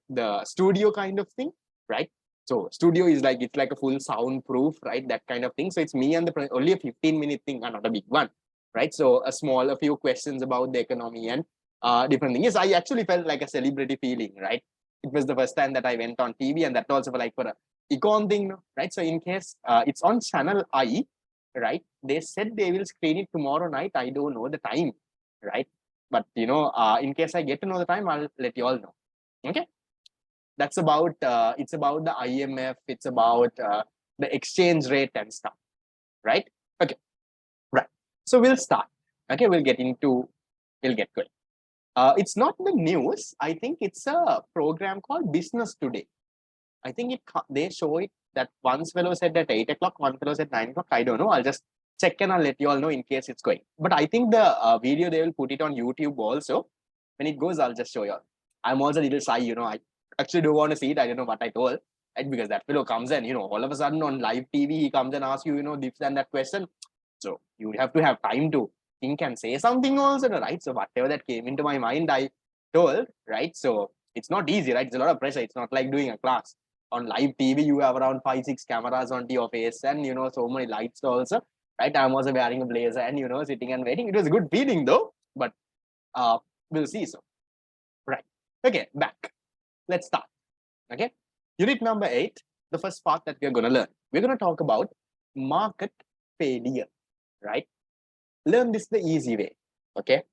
the studio kind of thing, right? So studio is like, it's like a full soundproof, right? That kind of thing. So it's me and only a 15-minute thing, not a big one, right? So a few questions about the economy and different things. Yes, I actually felt like a celebrity feeling, right? It was the first time that I went on TV, and that also for a econ thing, right? So in case it's on channel I, right? They said they will screen it tomorrow night. I don't know the time, right? But in case I get to know the time, I'll let you all know. Okay. That's about it's about the IMF. It's about the exchange rate and stuff, right? Okay, right. So we'll start. Okay, we'll get going. It's not the news. I think it's a program called Business Today. I think they show it that one fellow said at 8 o'clock, one fellow said 9 o'clock. I don't know. I'll just check and I'll let you all know in case it's going. But I think the video, they will put it on YouTube also. When it goes, I'll just show you all. I'm also a little shy, I actually don't want to see it. I don't know what I told, right? Because that fellow comes and, all of a sudden on live TV, he comes and asks you, this and that question. So you have to have time to think and say something also, right? So whatever that came into my mind, I told, right? So it's not easy, right? It's a lot of pressure. It's not like doing a class. On live TV, you have around 5-6 cameras onto your face and, so many lights also, right? I'm also wearing a blazer and, sitting and waiting. It was a good feeling though, but we'll see. So, right. Okay, back. Let's start. Okay. Unit number 8, the first part that we're going to learn. We're going to talk about market failure, right? Learn this the easy way. Okay.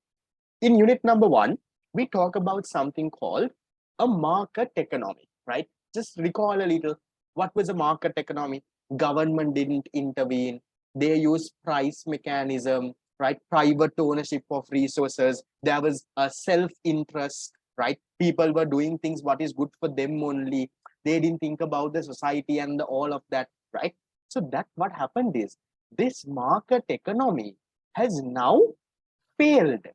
In unit number 1, we talk about something called a market economy, right? Just recall a little. What was a market economy? Government didn't intervene. They used price mechanism, right? Private ownership of resources. There was a self-interest, right? People were doing things what is good for them only. They didn't think about the society and all of that, right? So that what happened is this market economy has now failed,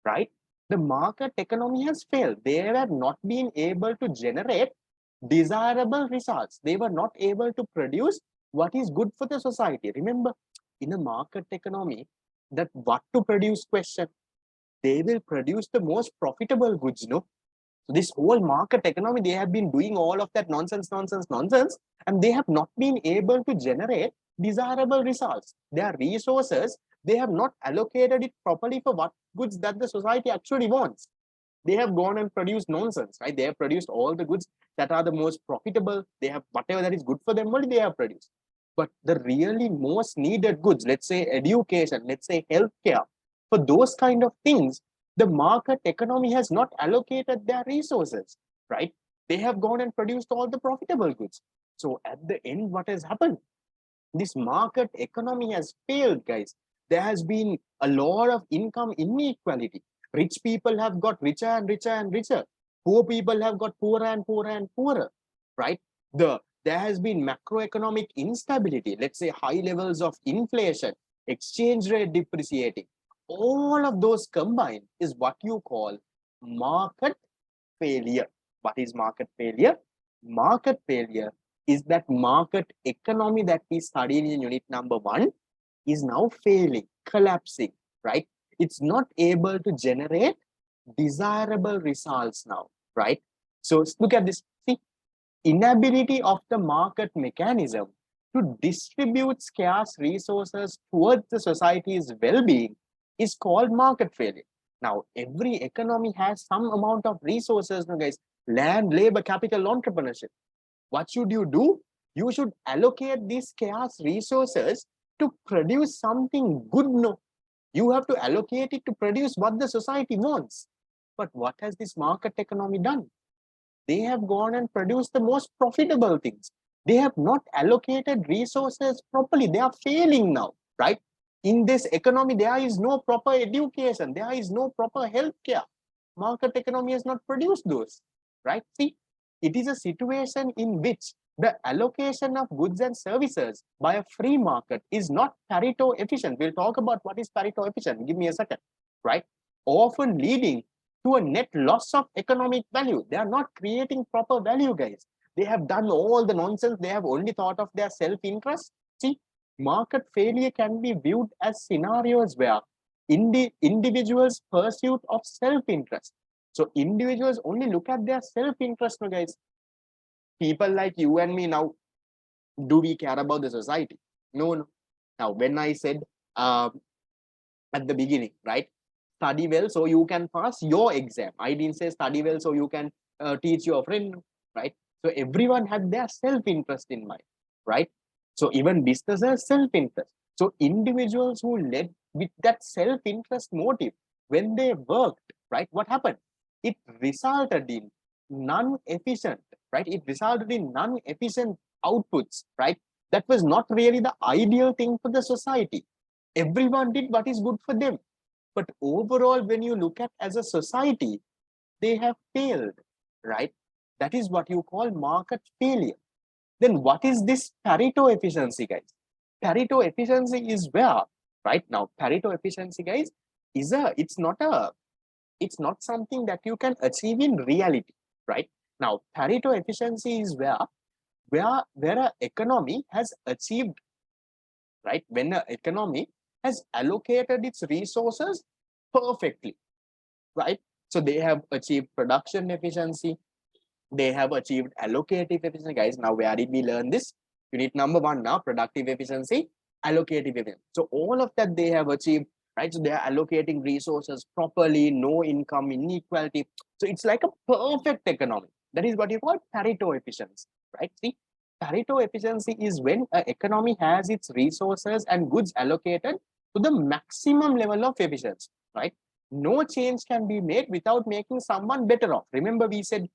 right? The market economy has failed. They have not been able to generate desirable results. They were not able to produce what is good for the society. Remember, in a market economy, that what to produce question, they will produce the most profitable goods, no? So this whole market economy, they have been doing all of that nonsense, and they have not been able to generate desirable results. Their resources, they have not allocated it properly for what goods that the society actually wants. They have gone and produced nonsense, right? They have produced all the goods that are the most profitable. They have whatever that is good for them only they have produced. But the really most needed goods, let's say education, let's say healthcare, for those kind of things, the market economy has not allocated their resources, right? They have gone and produced all the profitable goods. So at the end, what has happened? This market economy has failed, guys. There has been a lot of income inequality. Rich people have got richer and richer and richer. Poor people have got poorer and poorer and poorer, right? There has been macroeconomic instability, let's say high levels of inflation, exchange rate depreciating. All of those combined is what you call market failure. What is market failure? Market failure is that market economy that we studied in unit number 1 is now failing, collapsing, right? It's not able to generate desirable results now, right? So look at this. See, inability of the market mechanism to distribute scarce resources towards the society's well-being is called market failure. Now, every economy has some amount of resources, guys. Land, labor, capital, entrepreneurship. What should you do? You should allocate these scarce resources to produce something good. No, you have to allocate it to produce what the society wants. But what has this market economy done? They have gone and produced the most profitable things. They have not allocated resources properly. They are failing now, right? In this economy, there is no proper education. There is no proper healthcare. Market economy has not produced those, right? See, it is a situation in which the allocation of goods and services by a free market is not Pareto efficient. We'll talk about what is Pareto efficient. Give me a second, right? Often leading to a net loss of economic value. They are not creating proper value, guys. They have done all the nonsense. They have only thought of their self-interest. See, market failure can be viewed as scenarios where individuals' pursuit of self-interest. So individuals only look at their self-interest, guys. People like you and me now, do we care about the society? No, no. Now, when I said at the beginning, right? Study well so you can pass your exam. I didn't say study well so you can teach your friend, right? So everyone had their self-interest in mind, right? So even businesses self-interest. So individuals who led with that self-interest motive, when they worked, right, what happened? It resulted in non-efficient, right? It resulted in non-efficient outputs, right? That was not really the ideal thing for the society. Everyone did what is good for them. But overall, when you look at as a society, they have failed, right? That is what you call market failure. Then what is this Pareto efficiency, guys? Pareto efficiency is where, right now, Pareto efficiency, guys, is it's not something that you can achieve in reality, right? Now, Pareto efficiency is where an economy has achieved, right? When an economy has allocated its resources perfectly, right? So they have achieved production efficiency, they have achieved allocative efficiency. Guys, now where did we learn this? Unit number 1 now, productive efficiency, allocative efficiency. So all of that they have achieved, right? So they are allocating resources properly, no income inequality. So it's like a perfect economy. That is what you call Pareto efficiency, right? See, Pareto efficiency is when an economy has its resources and goods allocated to the maximum level of efficiency, right? No change can be made without making someone better off. Remember, we said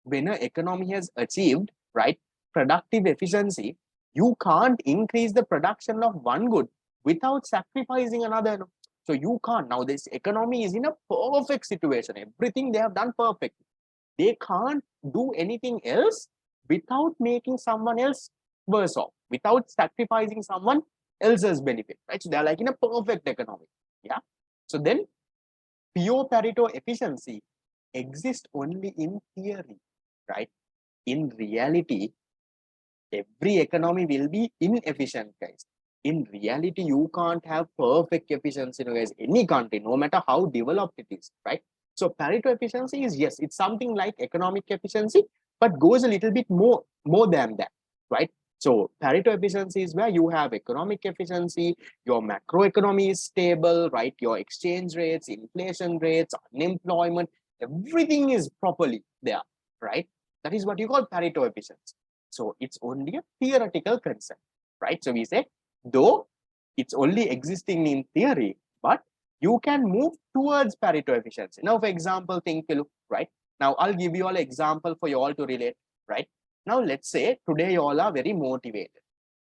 when an economy has achieved, right, productive efficiency, you can't increase the production of one good without sacrificing another. So you can't. Now this economy is in a perfect situation. Everything they have done perfectly. They can't do anything else without making someone else worse off, without sacrificing someone else's benefit, right? So they're like in a perfect economy. Yeah. So then pure Pareto efficiency exists only in theory, right? In reality, every economy will be inefficient, guys. In reality, you can't have perfect efficiency, guys. Any country, no matter how developed it is, right? So Pareto efficiency is, yes, it's something like economic efficiency, but goes a little bit more than that, right? So Pareto efficiency is where you have economic efficiency, your macroeconomy is stable, right? Your exchange rates, inflation rates, unemployment, everything is properly there, right? That is what you call Pareto efficiency. So it's only a theoretical concept. right? So we say, though it's only existing in theory, but you can move towards Pareto efficiency. Now, for example, think, look, right? Now, I'll give you all an example for you all to relate, right? Now, let's say today you all are very motivated,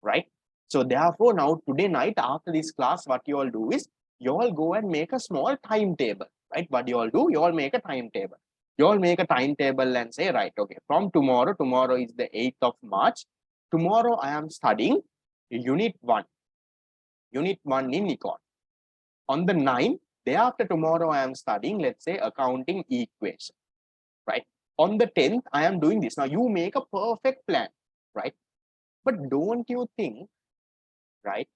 right? So therefore, now today night after this class, what you all do is you all go and make a small timetable, right? What you all do, you all make a timetable. You all make a timetable and say, right, okay, from tomorrow is the 8th of March. Tomorrow I am studying unit 1 in econ. On the 9th, day after tomorrow, I am studying, let's say, accounting equation, right? On the 10th, I am doing this. Now, you make a perfect plan, right? But don't you think, right?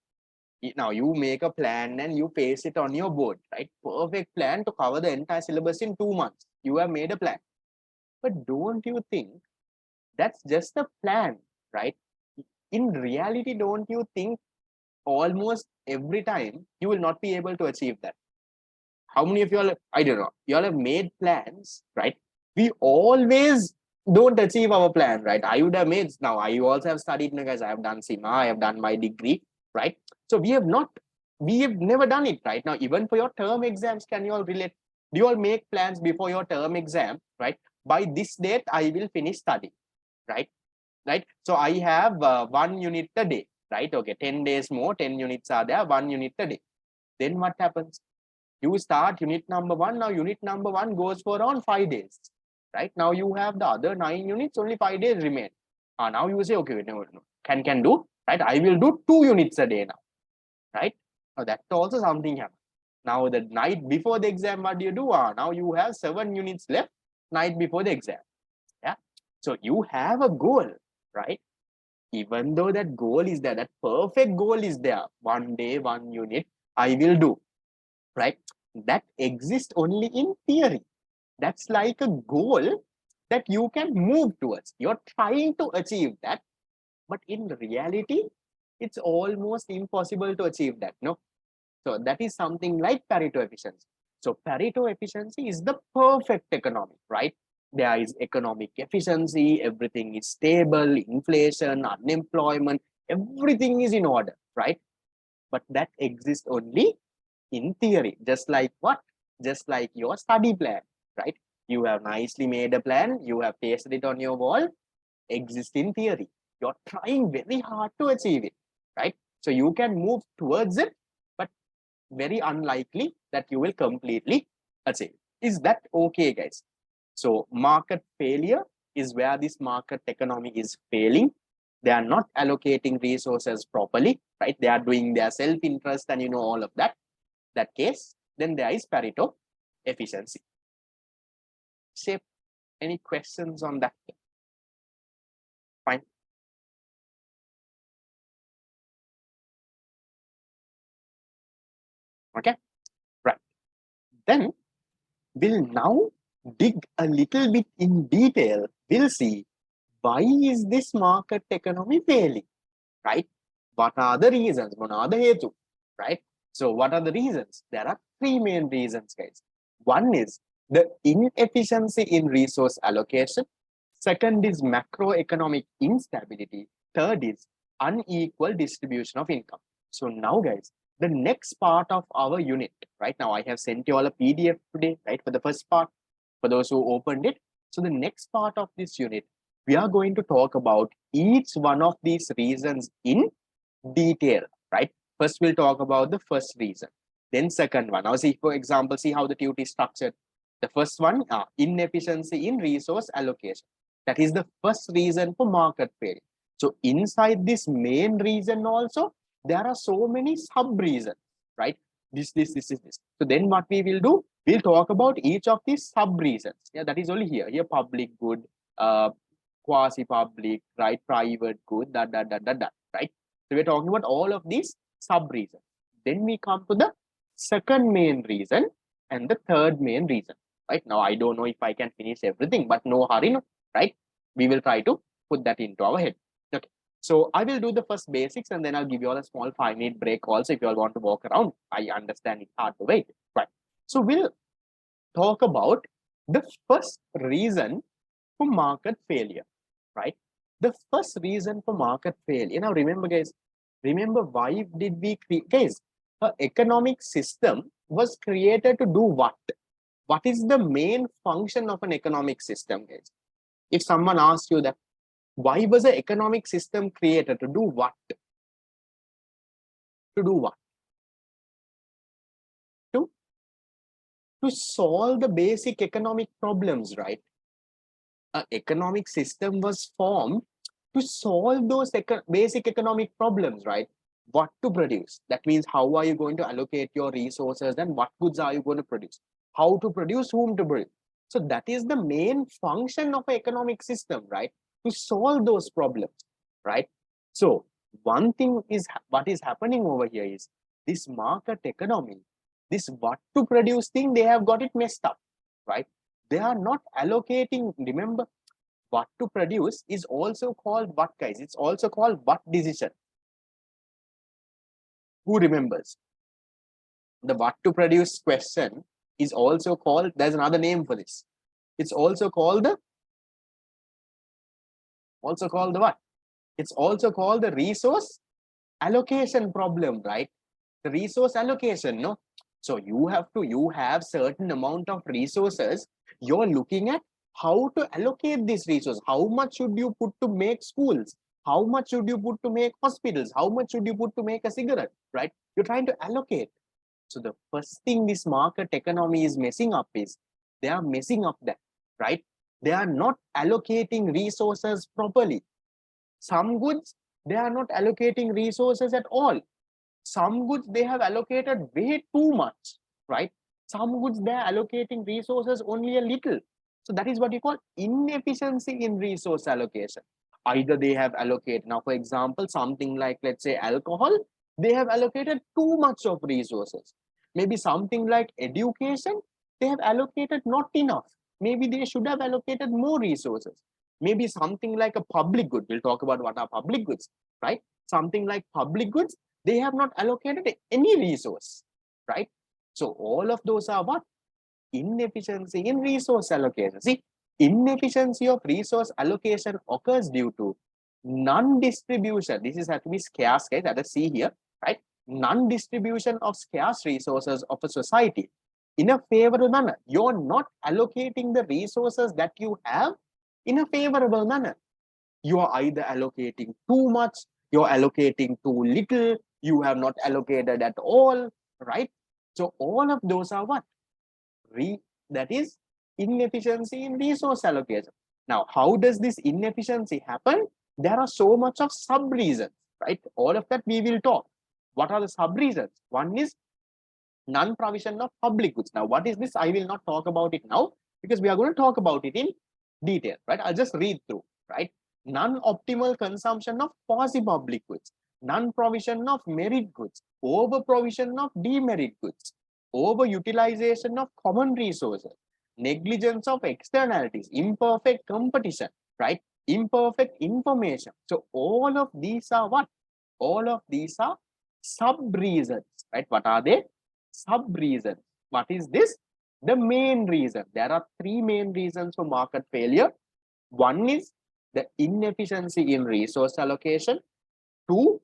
Now, you make a plan and you paste it on your board, right? Perfect plan to cover the entire syllabus in 2 months. You have made a plan. But don't you think that's just a plan, right? In reality, don't you think almost every time you will not be able to achieve that? How many of you all, I don't know, you all have made plans, right? We always don't achieve our plan, right? I would have made, now I also have studied, guys, I have done SIMA, I have done my degree, right? So we have never done it, right? Now, even for your term exams, can you all relate? Do you all make plans before your term exam, right? By this date, I will finish studying, right? Right? So I have 1 unit a day, right? Okay, 10 days more, 10 units are there, 1 unit a day. Then what happens? You start unit number 1. Now unit number 1 goes for around 5 days, right? Now you have the other 9 units, only 5 days remain. Now you say, okay, no, can do, right? I will do 2 units a day now, right? Now that's also something happens. Now the night before the exam, what do you do? Now you have 7 units left night before the exam. Yeah. So you have a goal, right? Even though that goal is there, that perfect goal is there, 1 day, 1 unit, I will do, right? That exists only in theory. That's like a goal that you can move towards. You're trying to achieve that, but in reality, it's almost impossible to achieve that. No. So that is something like Pareto efficiency. So Pareto efficiency is the perfect economy, right? There is economic efficiency, everything is stable, inflation, unemployment, everything is in order, right? But that exists only in theory. Just like what? Just like your study plan, right? You have nicely made a plan, you have pasted it on your wall, exists in theory. You're trying very hard to achieve it, right? So you can move towards it, but very unlikely that you will completely achieve. Is that okay, guys? So market failure is where this market economy is failing. They are not allocating resources properly, right? They are doing their self-interest and all of that. That case, then there is Pareto efficiency. Shape, any questions on that? Fine. Okay, right. Then we'll now dig a little bit in detail. We'll see why is this market economy failing, right? What are the reasons? What are the hetu, right? So what are the reasons? There are 3 main reasons, guys. One is the inefficiency in resource allocation. Second is macroeconomic instability. Third is unequal distribution of income. So now, guys, the next part of our unit, right? Now I have sent you all a PDF today, right? For the first part, for those who opened it. So the next part of this unit, we are going to talk about each one of these reasons in detail, right? First, we'll talk about the first reason. Then second one. Now see, for example, see how the tute is structured. The first one, inefficiency in resource allocation. That is the first reason for market failure. So inside this main reason also, there are so many sub-reasons, right? This. So then what we will do, we'll talk about each of these sub-reasons. Yeah, that is only here. Here, public good, quasi-public, right? Private good, right? So we're talking about all of these sub-reasons. Then we come to the second main reason and the third main reason. Right now, I don't know if I can finish everything, but no hurry, no, right? We will try to put that into our head. Okay. So I will do the first basics and then I'll give you all a small 5-minute break also if you all want to walk around. I understand it's hard to wait. Right. So we'll talk about the first reason for market failure, right? The first reason for market failure. Now remember, guys, Remember, why did we create? Guys, an economic system was created to do what? What is the main function of an economic system, guys? If someone asks you that, why was an economic system created? To do what? To do what? To, to solve the basic economic problems, right? An economic system was formed to solve those basic economic problems, right? What to produce. That means how are you going to allocate your resources and what goods are you going to produce? How to produce, whom to produce. So that is the main function of an economic system, right? To solve those problems, right? So one thing is what is happening over here is this market economy, this what to produce thing, they have got it messed up, right? They are not allocating. Remember, what to produce is also called what, guys? It's also called what decision. Who remembers? The what to produce question is also called, there's another name for this. It's also called the what? It's also called the resource allocation problem, right? The resource allocation, no? So you have certain amount of resources. You're looking at how to allocate this resource. How much should you put to make schools? How much should you put to make hospitals? How much should you put to make a cigarette, right? You're trying to allocate. So the first thing this market economy is messing up is they are messing up that, right? They are not allocating resources properly. Some goods, they are not allocating resources at all. Some goods they have allocated way too much, right? Some goods they are allocating resources only a little. So that is what you call inefficiency in resource allocation. Either they have allocated, now for example, something like, let's say, alcohol, they have allocated too much of resources. Maybe something like education, they have allocated not enough. Maybe they should have allocated more resources. Maybe something like a public good, we'll talk about what are public goods, right? Something like public goods, they have not allocated any resource, right? So all of those are what? Inefficiency in resource allocation. See, inefficiency of resource allocation occurs due to non-distribution. This is have to be scarce, guys. Let us see here, right? Non-distribution of scarce resources of a society in a favorable manner. You're not allocating the resources that you have in a favorable manner. You are either allocating too much, you're allocating too little, you have not allocated at all, right? So all of those are what? That is inefficiency in resource allocation. Now, how does this inefficiency happen? There are so much of sub reasons, right? All of that we will talk. What are the sub reasons? One is non-provision of public goods. Now, what is this? I will not talk about it now because we are going to talk about it in detail, right? I'll just read through, right? Non-optimal consumption of quasi-public goods, non-provision of merit goods, over-provision of demerit goods, over-utilization of common resources, negligence of externalities, imperfect competition, right? Imperfect information. So all of these are what? All of these are sub-reasons, right? What are they? Sub-reasons. What is this? The main reason. There are three main reasons for market failure. One is the inefficiency in resource allocation. Two,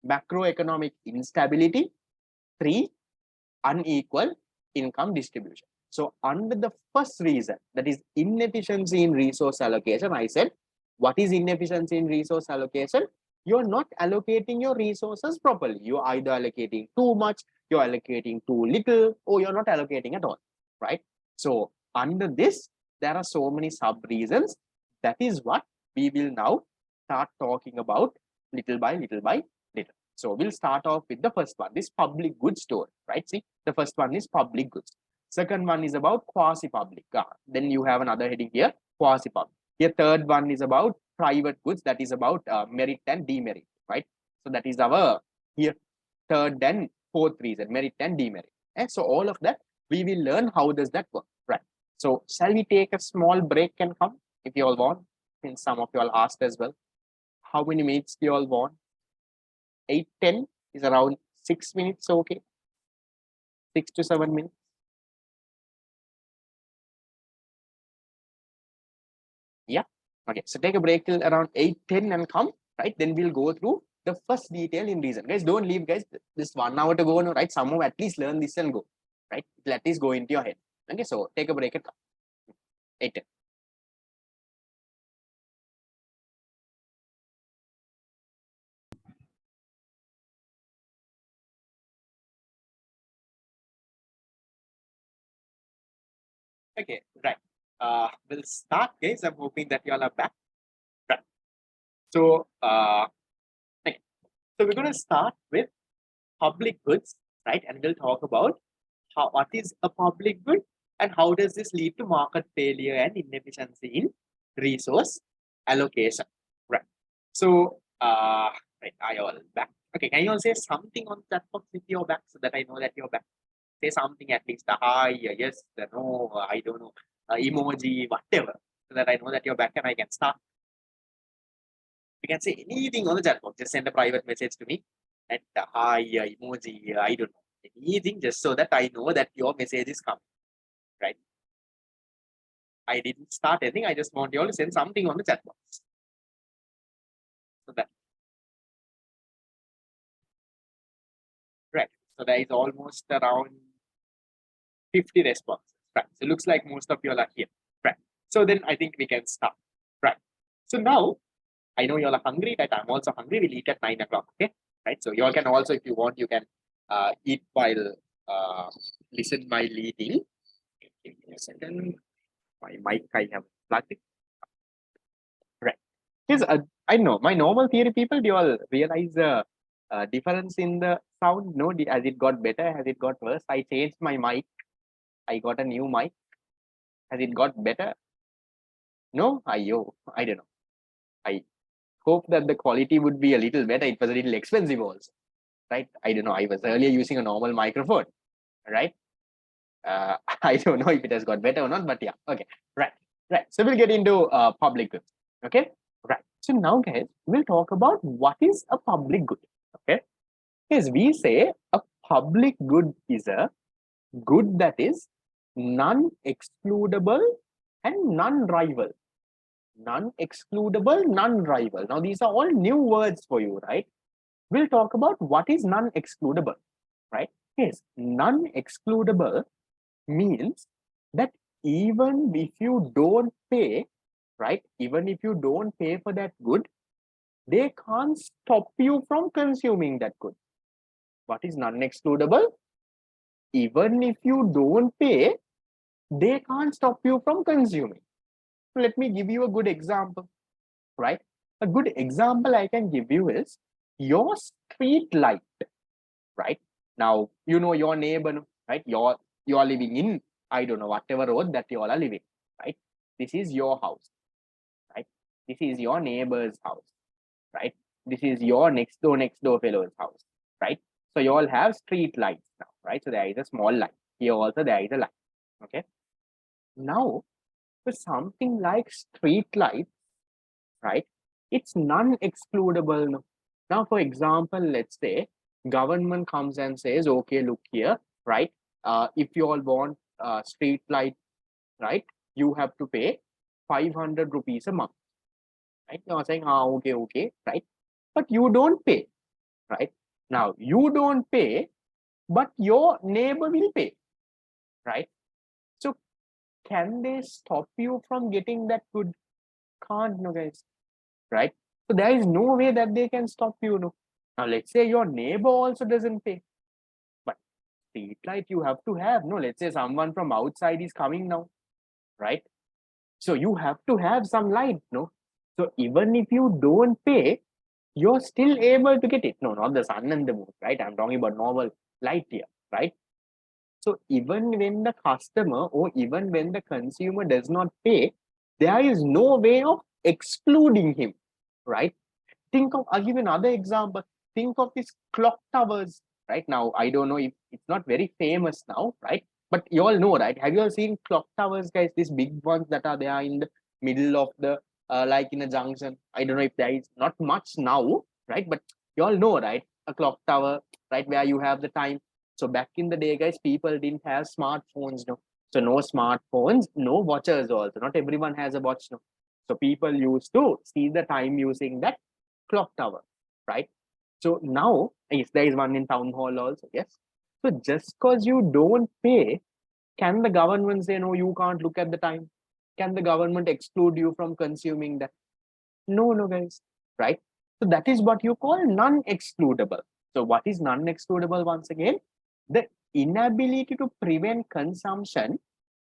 macroeconomic instability. Three, unequal income distribution. So under the first reason, that is inefficiency in resource allocation, I said, what is inefficiency in resource allocation? You're not allocating your resources properly. You're either allocating too much, you're allocating too little, or you're not allocating at all, right? So under this, there are so many sub reasons. That is what we will now start talking about little by little by little. So we'll start off with the first one, this public goods store, right? See, the first one is public goods. Second one is about quasi-public. Then you have another heading here, quasi-public. Here, third one is about private goods. That is about merit and demerit, right? So that is our here third and fourth reason, merit and demerit. And so all of that, we will learn how does that work, right? So shall we take a small break and come if you all want? Since some of you all asked as well. How many minutes do you all want? 8, 10 is around 6 minutes, okay? 6 to 7 minutes. Yeah. Okay. So take a break till around 8, 10 and come, right? Then we'll go through the first detail in reason. Guys, don't leave, guys. This 1 hour to go, no, right? Somehow at least learn this and go, right? It'll at least go into your head. Okay, so take a break and come. 8. Okay, right. We'll start, guys. I'm hoping that you all are back. Right. So, okay. So we're going to start with public goods, right? And we'll talk about what is a public good and how does this lead to market failure and inefficiency in resource allocation, right? So, right, I all back. Okay, can you all say something on that box with your back so that I know that you're back? Say something at least, a hi, a yes, a no, I don't know, emoji, whatever, so that I know that you're back and I can start. You can say anything on the chat box. Just send a private message to me at hi, emoji, I don't know, anything, just so that I know that your message is coming, right? I didn't start anything. I just want you all to send something on the chat box. So that, right. So there is almost around 50 responses, right? So it looks like most of you all are here, right? So then I think we can start, right? So now I know you all are hungry, right? I'm also hungry. We'll eat at 9 o'clock, okay? Right? So you all can also, if you want, you can eat while listen by leading. Give me a second. My mic I have plugged it. Right. Here's I know my normal theory people. Do you all realize the difference in the sound? No, has it got better? Has it got worse? I changed my mic. I got a new mic. Has it got better? No, I don't know. I hope that the quality would be a little better. It was a little expensive also, right? I don't know. I was earlier using a normal microphone, right? I don't know if it has got better or not, but yeah, okay, right. So we'll get into public goods, okay? Right. So now, guys, we'll talk about what is a public good, okay? Yes, we say a public good is a good that is non-excludable and non-rival. Non-excludable, non-rival. Now, these are all new words for you, right? We'll talk about what is non-excludable, right? Yes, non-excludable means that even if you don't pay, right? Even if you don't pay for that good, they can't stop you from consuming that good. What is non-excludable? Even if you don't pay, they can't stop you from consuming. Let me give you a good example, right? A good example I can give you is your street light, right? Now, you know your neighbor, right? You're living in, I don't know, whatever road that you all are living, right? This is your house, right? This is your neighbor's house, right? This is your next door fellow's house, right? So you all have street lights now, right? So there is a small light. Here also there is a light, okay? Now, for something like street light, right? It's non-excludable. Now, for example, let's say government comes and says, okay, look here, right? If you all want street light, right, you have to pay 500 rupees a month, right? You're saying, okay, right? But you don't pay, right? Now, you don't pay, but your neighbor will pay, right? So can they stop you from getting that good? Can't, no, guys, right? So there is no way that they can stop you. No. Now let's say your neighbor also doesn't pay, but street light you have to have. No, let's say someone from outside is coming now, right? So you have to have some light, no? So even if you don't pay, you're still able to get it. No, not the sun and the moon, right? I'm talking about normal light here, right? So even when the customer or even when the consumer does not pay, there is no way of excluding him, right? Think of, I'll give you another example. Think of these clock towers, right? Now, I don't know if it's not very famous now, right? But you all know, right? Have you all seen clock towers, guys? These big ones that are there in the middle of the, like in a junction. I don't know if there is not much now, right? But you all know, right? A clock tower, right? Where you have the time. So back in the day, guys, people didn't have smartphones, no. So no smartphones, no watches also. Not everyone has a watch, no. So people used to see the time using that clock tower, right? So now, yes, there is one in town hall also. Yes. So just because you don't pay, can the government say no? You can't look at the time. Can the government exclude you from consuming that? No, no, guys. Right. So that is what you call non-excludable. So what is non-excludable? Once again, the inability to prevent consumption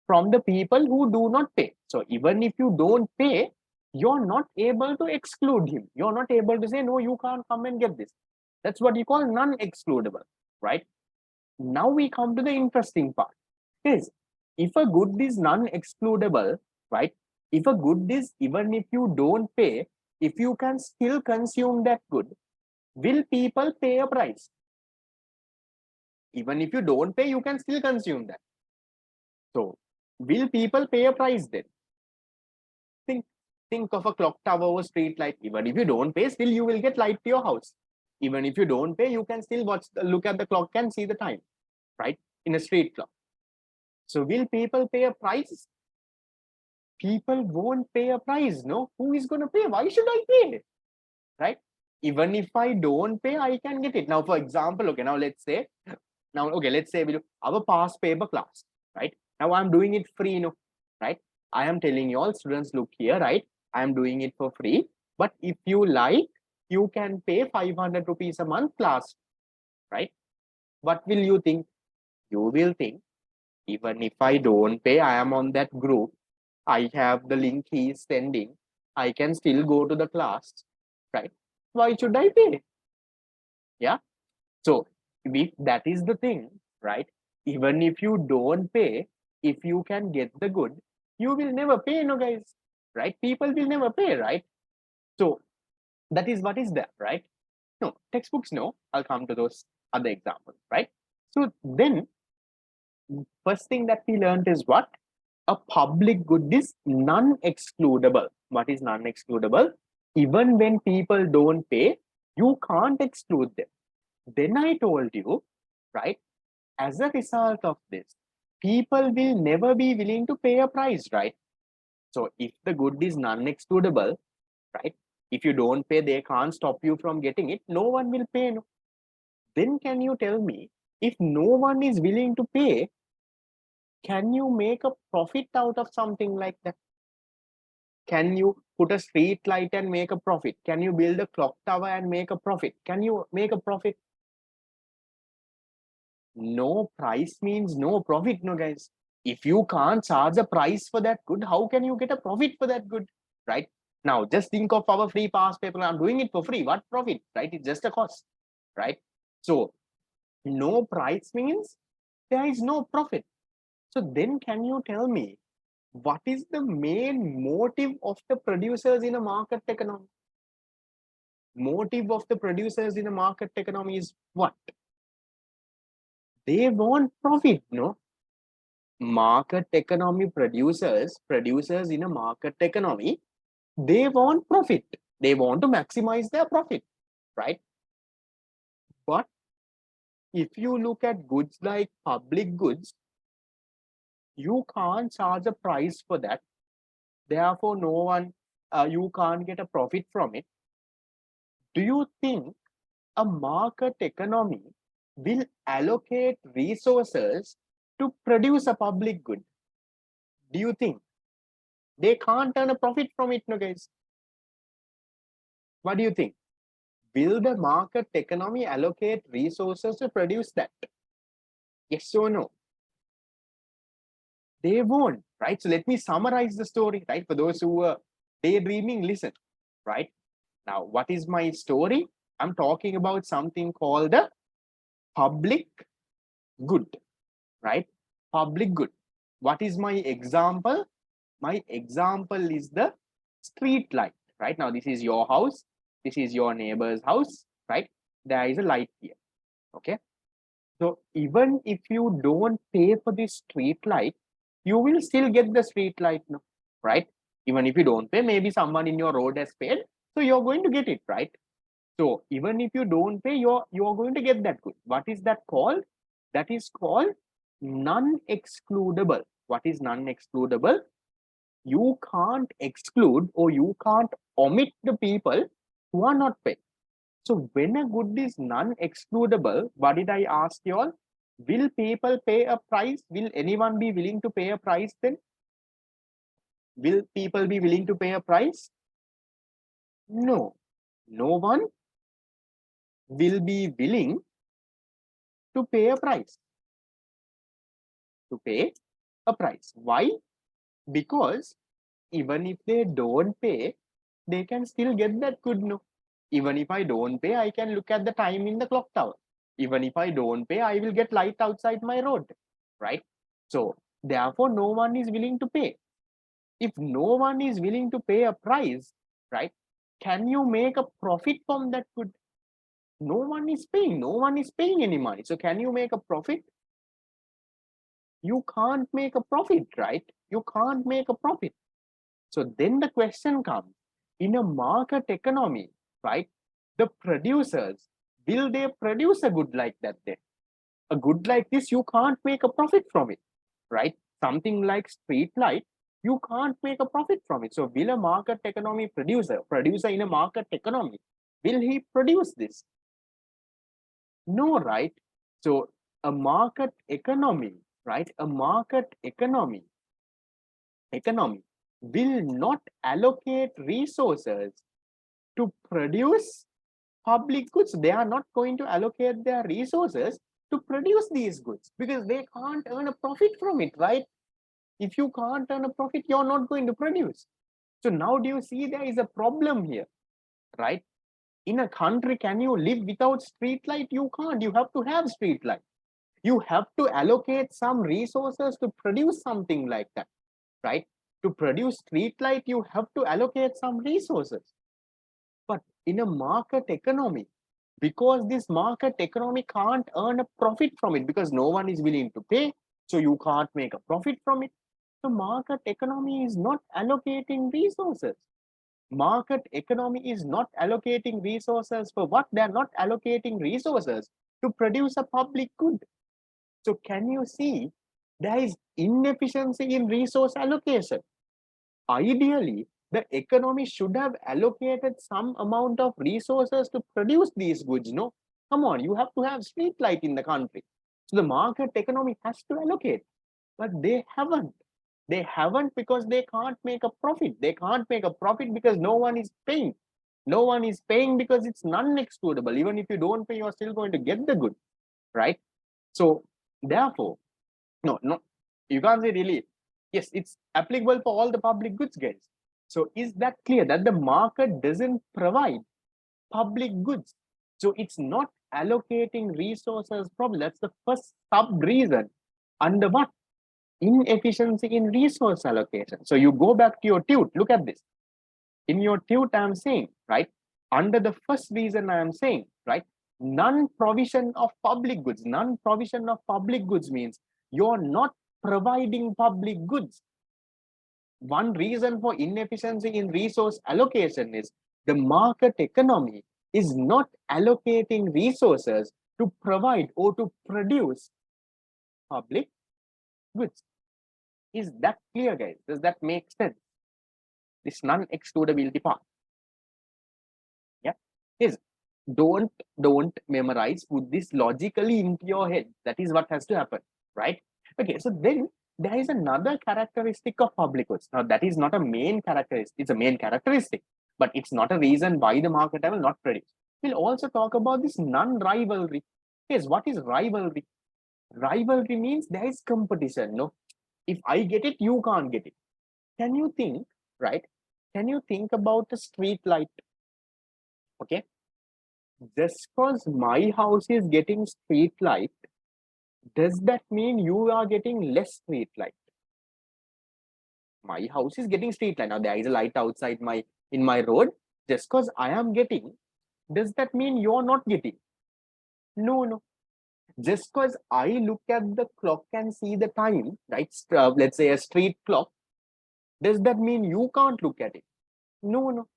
from the people who do not pay. So even if you don't pay, you're not able to exclude him. You're not able to say, no, you can't come and get this. That's what you call non-excludable, right? Now we come to the interesting part. Is if a good is non-excludable, right? If a good is, even if you don't pay, if you can still consume that good, will people pay a price? Even if you don't pay, you can still consume that. So will people pay a price then? Think, think of a clock tower or street light. Even if you don't pay, still you will get light to your house. Even if you don't pay, you can still look at the clock and see the time, right? In a street clock. So will people pay a price? People won't pay a price. No, who is going to pay? Why should I pay? Right? Even if I don't pay, I can get it. Now, for example, okay, now let's say we do our past paper class, right? Now I'm doing it free, right? I am telling you all students, look here, right? I am doing it for free. But if you like, you can pay 500 rupees a month class, right? What will you think? You will think, even if I don't pay, I am on that group. I have the link he is sending. I can still go to the class, right? Why should I pay? Yeah. So if that is the thing, right? Even if you don't pay, if you can get the good, you will never pay, no, guys, right? People will never pay, right? So that is what is there, right? No, textbooks, no. I'll come to those other examples, right? So then, first thing that we learned is what? A public good is non-excludable. What is non-excludable? Even when people don't pay, you can't exclude them. Then I told you, right? As a result of this, people will never be willing to pay a price, right? So if the good is non-excludable, right? If you don't pay, they can't stop you from getting it. No one will pay. No. Then can you tell me, if no one is willing to pay, can you make a profit out of something like that? Can you put a street light and make a profit? Can you build a clock tower and make a profit? Can you make a profit? No price means no profit, no, guys. If you can't charge a price for that good, how can you get a profit for that good, right? Now, just think of our free past paper. I'm doing it for free. What profit, right? It's just a cost, right? So, no price means there is no profit. So then can you tell me, what is the main motive of the producers in a market economy? Motive of the producers in a market economy is what? They want profit, no? Market economy producers in a market economy, they want profit. They want to maximize their profit, right? But if you look at goods like public goods, you can't charge a price for that. Therefore, no one, you can't get a profit from it. Do you think a market economy will allocate resources to produce a public good? Do you think they can't earn a profit from it, no, guys? What do you think? Will the market economy allocate resources to produce that? Yes or no? They won't, right? So let me summarize the story, right? For those who are daydreaming, listen, right? Now, what is my story? I'm talking about something called the public good, right? Public good. What is my example? My example is the street light, right? Now, this is your house. This is your neighbor's house, right? There is a light here, okay? So even if you don't pay for this street light, you will still get the street light, no? Right? Even if you don't pay, maybe someone in your road has paid, so you're going to get it, right? So even if you don't pay, you're going to get that good. What is that called? That is called non-excludable. What is non-excludable? You can't exclude or you can't omit the people who are not paid. So when a good is non-excludable, what did I ask you all? Will people pay a price? Will anyone be willing to pay a price then? Will people be willing to pay a price? No. No one will be willing to pay a price. To pay a price. Why? Because even if they don't pay, they can still get that good. No. Even if I don't pay, I can look at the time in the clock tower. Even if I don't pay, I will get light outside my road. Right? So therefore, no one is willing to pay. If no one is willing to pay a price, right? Can you make a profit from that good? No one is paying. No one is paying any money. So can you make a profit? You can't make a profit, right? You can't make a profit. So then the question comes, in a market economy, right? The producers, will they produce a good like that then? A good like this, you can't make a profit from it, right? Something like street light, you can't make a profit from it. So will a market economy producer in a market economy, will he produce this? No, right? So a market economy, right? A market economy will not allocate resources to produce public goods. They are not going to allocate their resources to produce these goods because they can't earn a profit from it, right? If you can't earn a profit, you're not going to produce. So now do you see there is a problem here, right? In a country, can you live without street light? You can't. You have to have street light. You have to allocate some resources to produce something like that, right? To produce street light, you have to allocate some resources. But in a market economy, because this market economy can't earn a profit from it because no one is willing to pay, so you can't make a profit from it. The market economy is not allocating resources. Market economy is not allocating resources for what? They are not allocating resources to produce a public good. So can you see there is inefficiency in resource allocation? Ideally, the economy should have allocated some amount of resources to produce these goods. No, come on, you have to have street light in the country. So the market economy has to allocate, but they haven't. They haven't because they can't make a profit. They can't make a profit because no one is paying. No one is paying because it's non-excludable. Even if you don't pay, you're still going to get the good, right? So therefore, no, you can't say really. Yes, it's applicable for all the public goods, guys. So is that clear that the market doesn't provide public goods? So it's not allocating resources problem. That's the first sub reason under what? Inefficiency in resource allocation. So you go back to your tute. Look at this. In your tute, I'm saying, right? Under the first reason I am saying, right? Non-provision of public goods. Non-provision of public goods means you're not providing public goods. One reason for inefficiency in resource allocation is the market economy is not allocating resources to provide or to produce public goods. Is that clear, guys? Does that make sense? This non-excludability part. Yeah. Is don't memorize, put this logically into your head. That is what has to happen, right? Okay, so then there is another characteristic of public goods. Now that is not a main characteristic, it's a main characteristic, but it's not a reason why the market will not produce. We'll also talk about this non-rivalry. Yes, what is rivalry? Rivalry means there is competition. No, if I get it, you can't get it. Can you think, right? Can you think about a street light? Okay, just because my house is getting street light, does that mean you are getting less street light? My house is getting street light. Now there is a light outside in my road. Just because I am getting, does that mean you're not getting? No. Just because I look at the clock and see the time, right? Let's say a street clock, does that mean you can't look at it? No.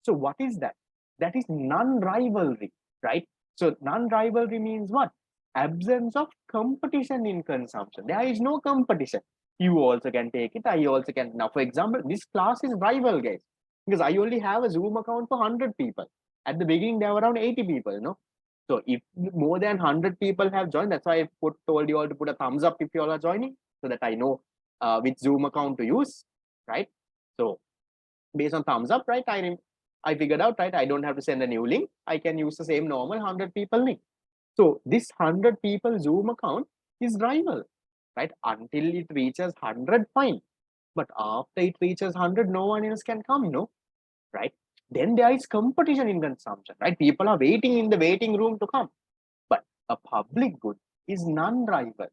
So what is that? That is non-rivalry, right? So non-rivalry means what? Absence of competition in consumption. There is no competition. You also can take it. I also can. Now, for example, this class is rival, guys, because I only have a Zoom account for 100 people. At the beginning, there were around 80 people, no? So if more than 100 people have joined, that's why I told you all to put a thumbs up if you all are joining, so that I know which Zoom account to use, right? So based on thumbs up, right, I figured out, right, I don't have to send a new link. I can use the same normal 100 people link. So this 100 people Zoom account is rival, right? Until it reaches 100, fine. But after it reaches 100, no one else can come, no? Right? Then there is competition in consumption, right? People are waiting in the waiting room to come. But a public good is non-rival.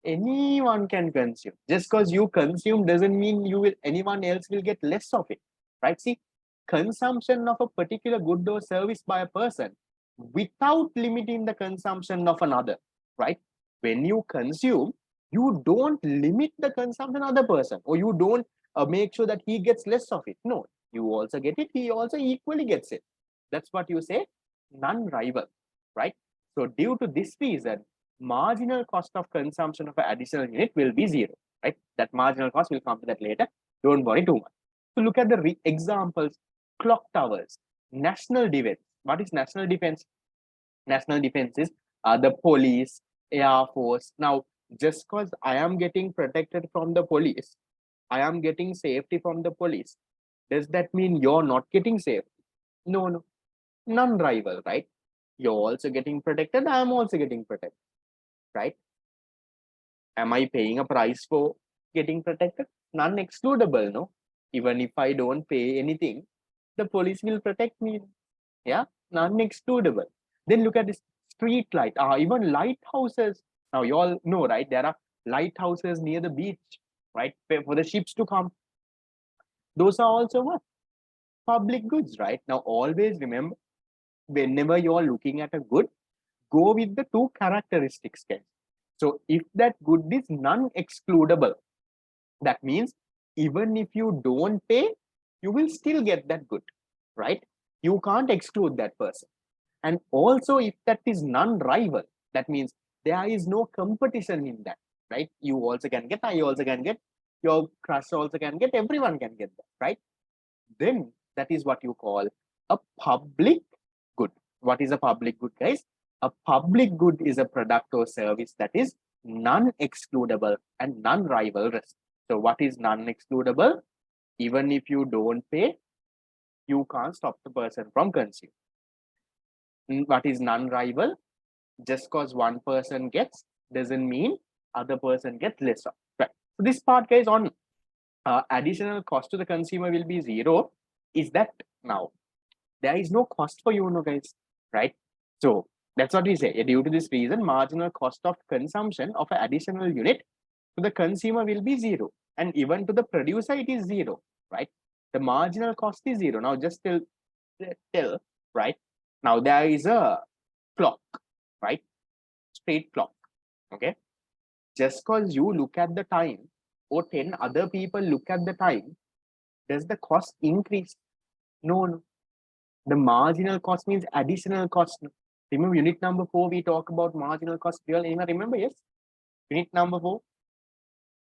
Anyone can consume. Just because you consume doesn't mean anyone else will get less of it, right? See, consumption of a particular good or service by a person without limiting the consumption of another, right? When you consume, you don't limit the consumption of other person, or you don't make sure that he gets less of it. No, you also get it, he also equally gets it. That's what you say, non-rival, right? So due to this reason, marginal cost of consumption of an additional unit will be zero, right? That marginal cost, will come to that later. Don't worry too much. So look at the examples: clock towers, national defense. What is national defense? National defense is the police, air force. Now, just because I am getting protected from the police, I am getting safety from the police, does that mean you're not getting safety? No, no, non-rival, right? You're also getting protected, I am also getting protected, right? Am I paying a price for getting protected? Non-excludable, no? Even if I don't pay anything, the police will protect me. Yeah, non-excludable. Then look at this street light, even lighthouses. Now you all know, right? There are lighthouses near the beach, right? For the ships to come. Those are also what? Public goods, right? Now always remember, whenever you're looking at a good, go with the two characteristics, guys. So if that good is non-excludable, that means even if you don't pay, you will still get that good, right? You can't exclude that person. And also, if that is non-rival, that means there is no competition in that, right? You also can get, I also can get, your crush also can get, everyone can get that, right? Then that is what you call a public good. What is a public good, guys? A public good is a product or service that is non-excludable and non-rival. So what is non-excludable? Even if you don't pay, you can't stop the person from consuming. What is non-rival? Just because one person gets doesn't mean other person gets less of. Right. So this part, guys, on additional cost to the consumer will be zero. Is that now there is no cost for you, no, guys, right? So that's what we say. Due to this reason, marginal cost of consumption of an additional unit to the consumer will be zero, and even to the producer it is zero, right? The marginal cost is zero. Now just tell, right? Now there is a clock, right? Straight clock, okay? Just because you look at the time or 10 other people look at the time, does the cost increase? No, no. The marginal cost means additional cost. Remember unit number 4, we talk about marginal cost. You all anyone remember? Yes. Unit number 4,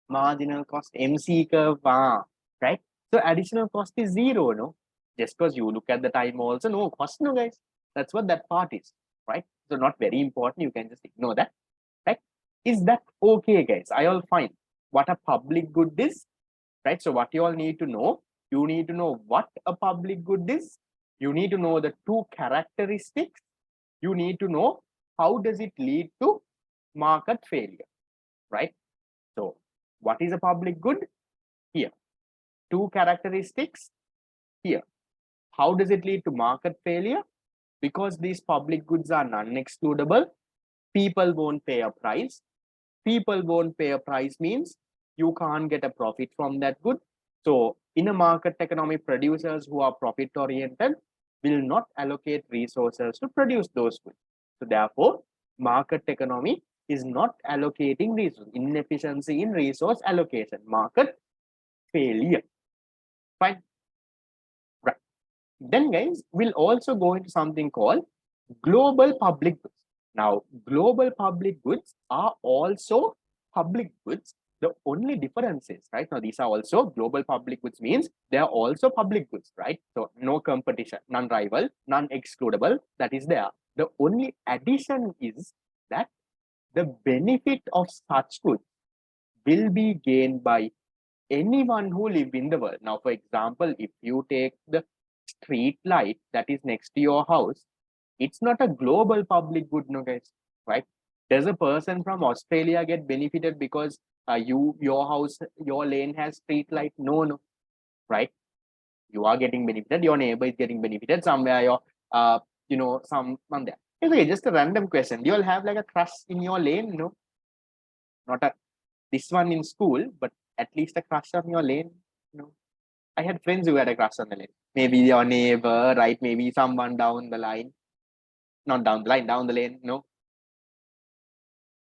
marginal cost, MC curve, right? So additional cost is zero, no? Just because you look at the time also, no cost, no, guys. That's what that part is, right? So not very important. You can just ignore that, right? Is that okay, guys? I all fine. What a public good is, right? So what you all need to know, you need to know what a public good is. You need to know the two characteristics. You need to know how does it lead to market failure, right? So what is a public good? Here. Two characteristics here. How does it lead to market failure? Because these public goods are non-excludable, people won't pay a price. People won't pay a price means you can't get a profit from that good. So in a market economy, producers who are profit oriented will not allocate resources to produce those goods. So therefore, market economy is not allocating resources. Inefficiency in resource allocation, market failure. Fine. Right. Then guys, we'll also go into something called global public goods. Now, global public goods are also public goods, The only difference is, right, now these are also global public goods, means they are also public goods, right? So no competition, non-rival, non-excludable, that is there. The only addition is that the benefit of such goods will be gained by anyone who live in the world. Now, for example, if you take the street light that is next to your house, it's not a global public good, no guys, right? Does a person from Australia get benefited because your house, your lane has street light? No, right? You are getting benefited. Your neighbor is getting benefited somewhere. Your someone there. It's okay, just a random question. Do you all have like a crush in your lane? No, not a this one in school, but at least a crush on your lane. No, I had friends who had a crush on the lane. Maybe your neighbor, right? Maybe someone down the line, not down the line, down the lane. No,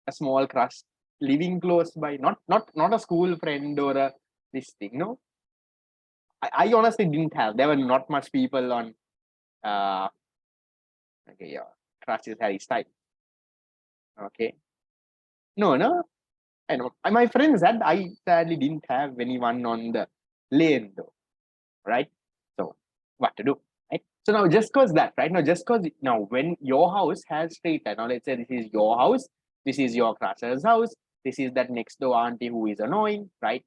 a small crush, living close by, not a school friend or a this thing. No, I honestly didn't have. There were not much people on. Okay, yeah, crush is Harry Styles. Okay, no, I know. My friends had. I sadly didn't have anyone on the lane though, right? So what to do, right? So now just cause that, right? Now just cause now when your house has street light, now let's say this is your house, this is your crush's house, this is that next door auntie who is annoying, right?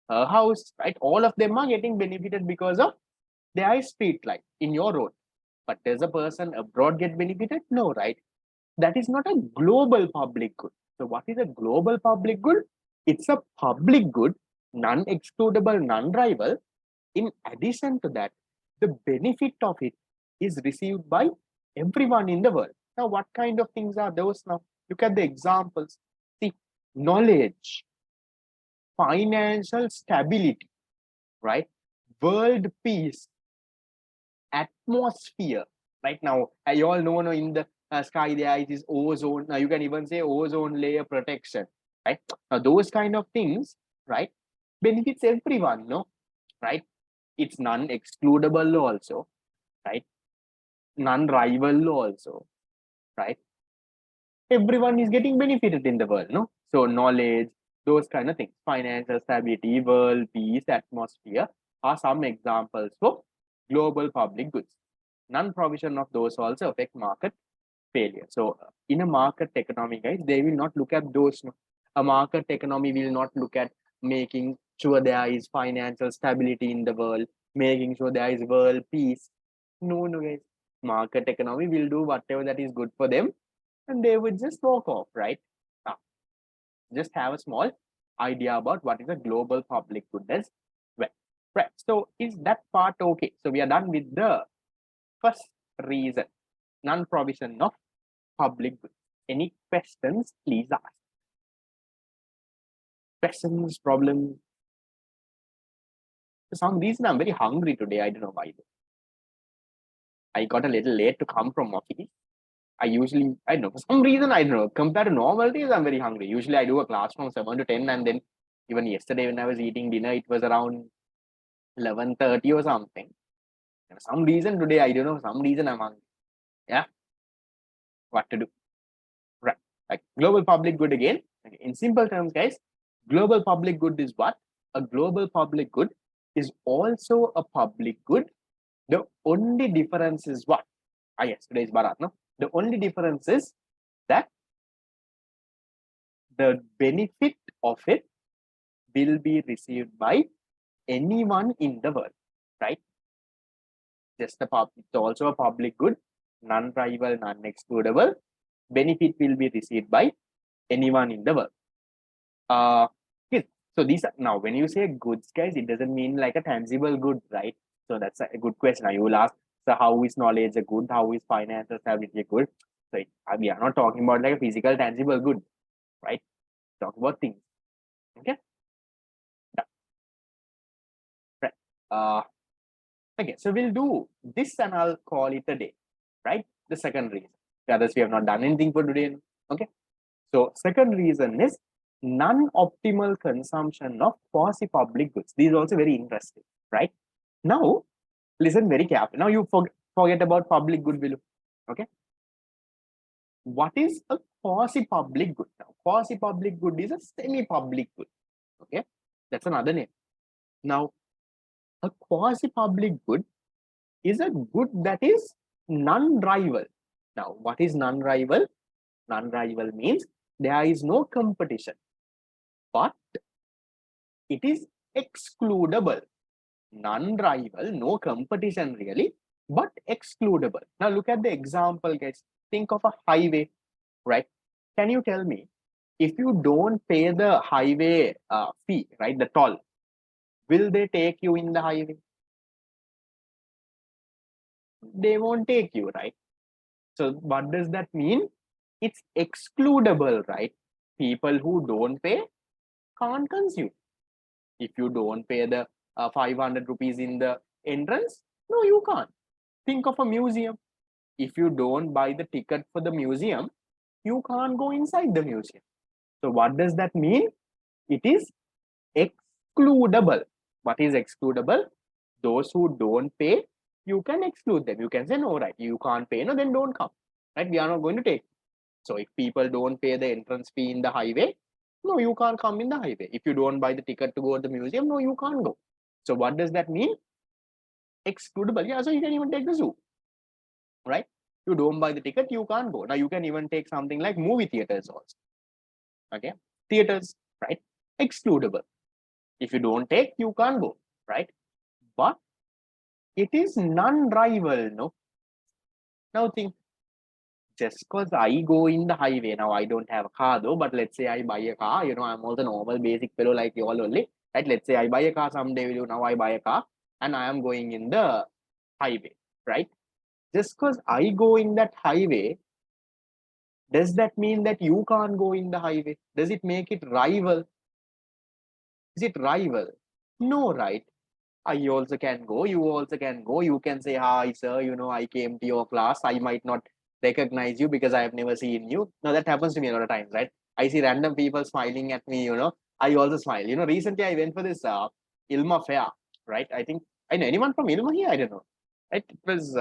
Her house, right? All of them are getting benefited because of there is street light in your road. But does a person abroad get benefited? No, right? That is not a global public good. So what is a global public good? It's a public good, non-excludable, non-rival. In addition to that, the benefit of it is received by everyone in the world. Now, what kind of things are those now? Look at the examples. See, knowledge, financial stability, right? World peace, atmosphere. Right now, you all know in the sky there is this ozone. Now you can even say ozone layer protection. Right now, those kind of things, right, benefits everyone. No, right? It's non-excludable also, right? Non-rival also, right? Everyone is getting benefited in the world, no? So knowledge, those kind of things, financial stability, world peace, atmosphere are some examples for global public goods. Non-provision of those also affect market failure. So in a market economy, guys, they will not look at those. No? A market economy will not look at making sure there is financial stability in the world, making sure there is world peace. No, guys. Market economy will do whatever that is good for them, and they would just walk off, right? Now, just have a small idea about what is a global public good as well. Right. So is that part okay? So we are done with the first reason, non-provision of public goods. Any questions, please ask. Questions, problems? For some reason, I'm very hungry today. I don't know why. I got a little late to come from office. I don't know, for some reason, I don't know, compared to normal days, I'm very hungry. Usually I do a class from 7 to 10, and then even yesterday when I was eating dinner, it was around 11:30 or something. And for some reason today, I don't know, for some reason I'm hungry. Yeah. What to do? Right. Like global public good again. Okay. In simple terms, guys, global public good is what? A global public good is also a public good. The only difference is what? Yes, today is Bharat, no? The only difference is that the benefit of it will be received by anyone in the world, right? It's also a public good, non-rival, non-excludable. Benefit will be received by anyone in the world. So these are, now when you say goods, guys, it doesn't mean like a tangible good, right? So that's a good question. Now you will ask, so how is knowledge a good? How is financial stability a good? So we are not talking about like a physical, tangible good, right? Talk about things. Okay. Right. Okay, so we'll do this and I'll call it a day, right? The second reason. The others we have not done anything for today. Okay. So second reason is non-optimal consumption of quasi-public goods. This is also very interesting, right? Now, listen very carefully. Now you forget about public good below. Okay. What is a quasi-public good? Now, quasi-public good is a semi-public good. Okay, that's another name. Now, a quasi-public good is a good that is non-rival. Now, what is non-rival? Non-rival means there is no competition, but it is excludable. Non-rival, no competition really, but excludable. Now look at the example, guys. Think of a highway, right? Can you tell me, if you don't pay the highway fee, right, the toll, will they take you in the highway? They won't take you, right? So what does that mean? It's excludable, right? People who don't pay can't consume. If you don't pay the 500 rupees in the entrance, no, you can't. Think of a museum. If you don't buy the ticket for the museum, you can't go inside the museum. So what does that mean? It is excludable. What is excludable? Those who don't pay, you can exclude them. You can say, no, right, you can't pay, no, then don't come. Right? We are not going to take. So if people don't pay the entrance fee in the highway, no, you can't come in the highway. If you don't buy the ticket to go to the museum, no, you can't go. So what does that mean? Excludable. Yeah, so you can even take the zoo, right? You don't buy the ticket, you can't go. Now you can even take something like movie theaters also. Okay, theaters, right? Excludable. If you don't take, you can't go, right? But it is non-rival, no? Now think, just because I go in the highway, now I don't have a car though, but let's say I buy a car, I'm also normal basic fellow like you all only, right? Let's say I buy a car someday, now I buy a car and I am going in the highway, right? Just because I go in that highway, does that mean that you can't go in the highway? Does it make it rival? Is it rival? No, right? I also can go, you also can go. You can say, hi, sir, I came to your class. I might not recognize you because I have never seen you. Now, that happens to me a lot of times, right? I see random people smiling at me, I also smile. Recently I went for this Ilma fair, right? I know anyone from Ilma here? I don't know. It was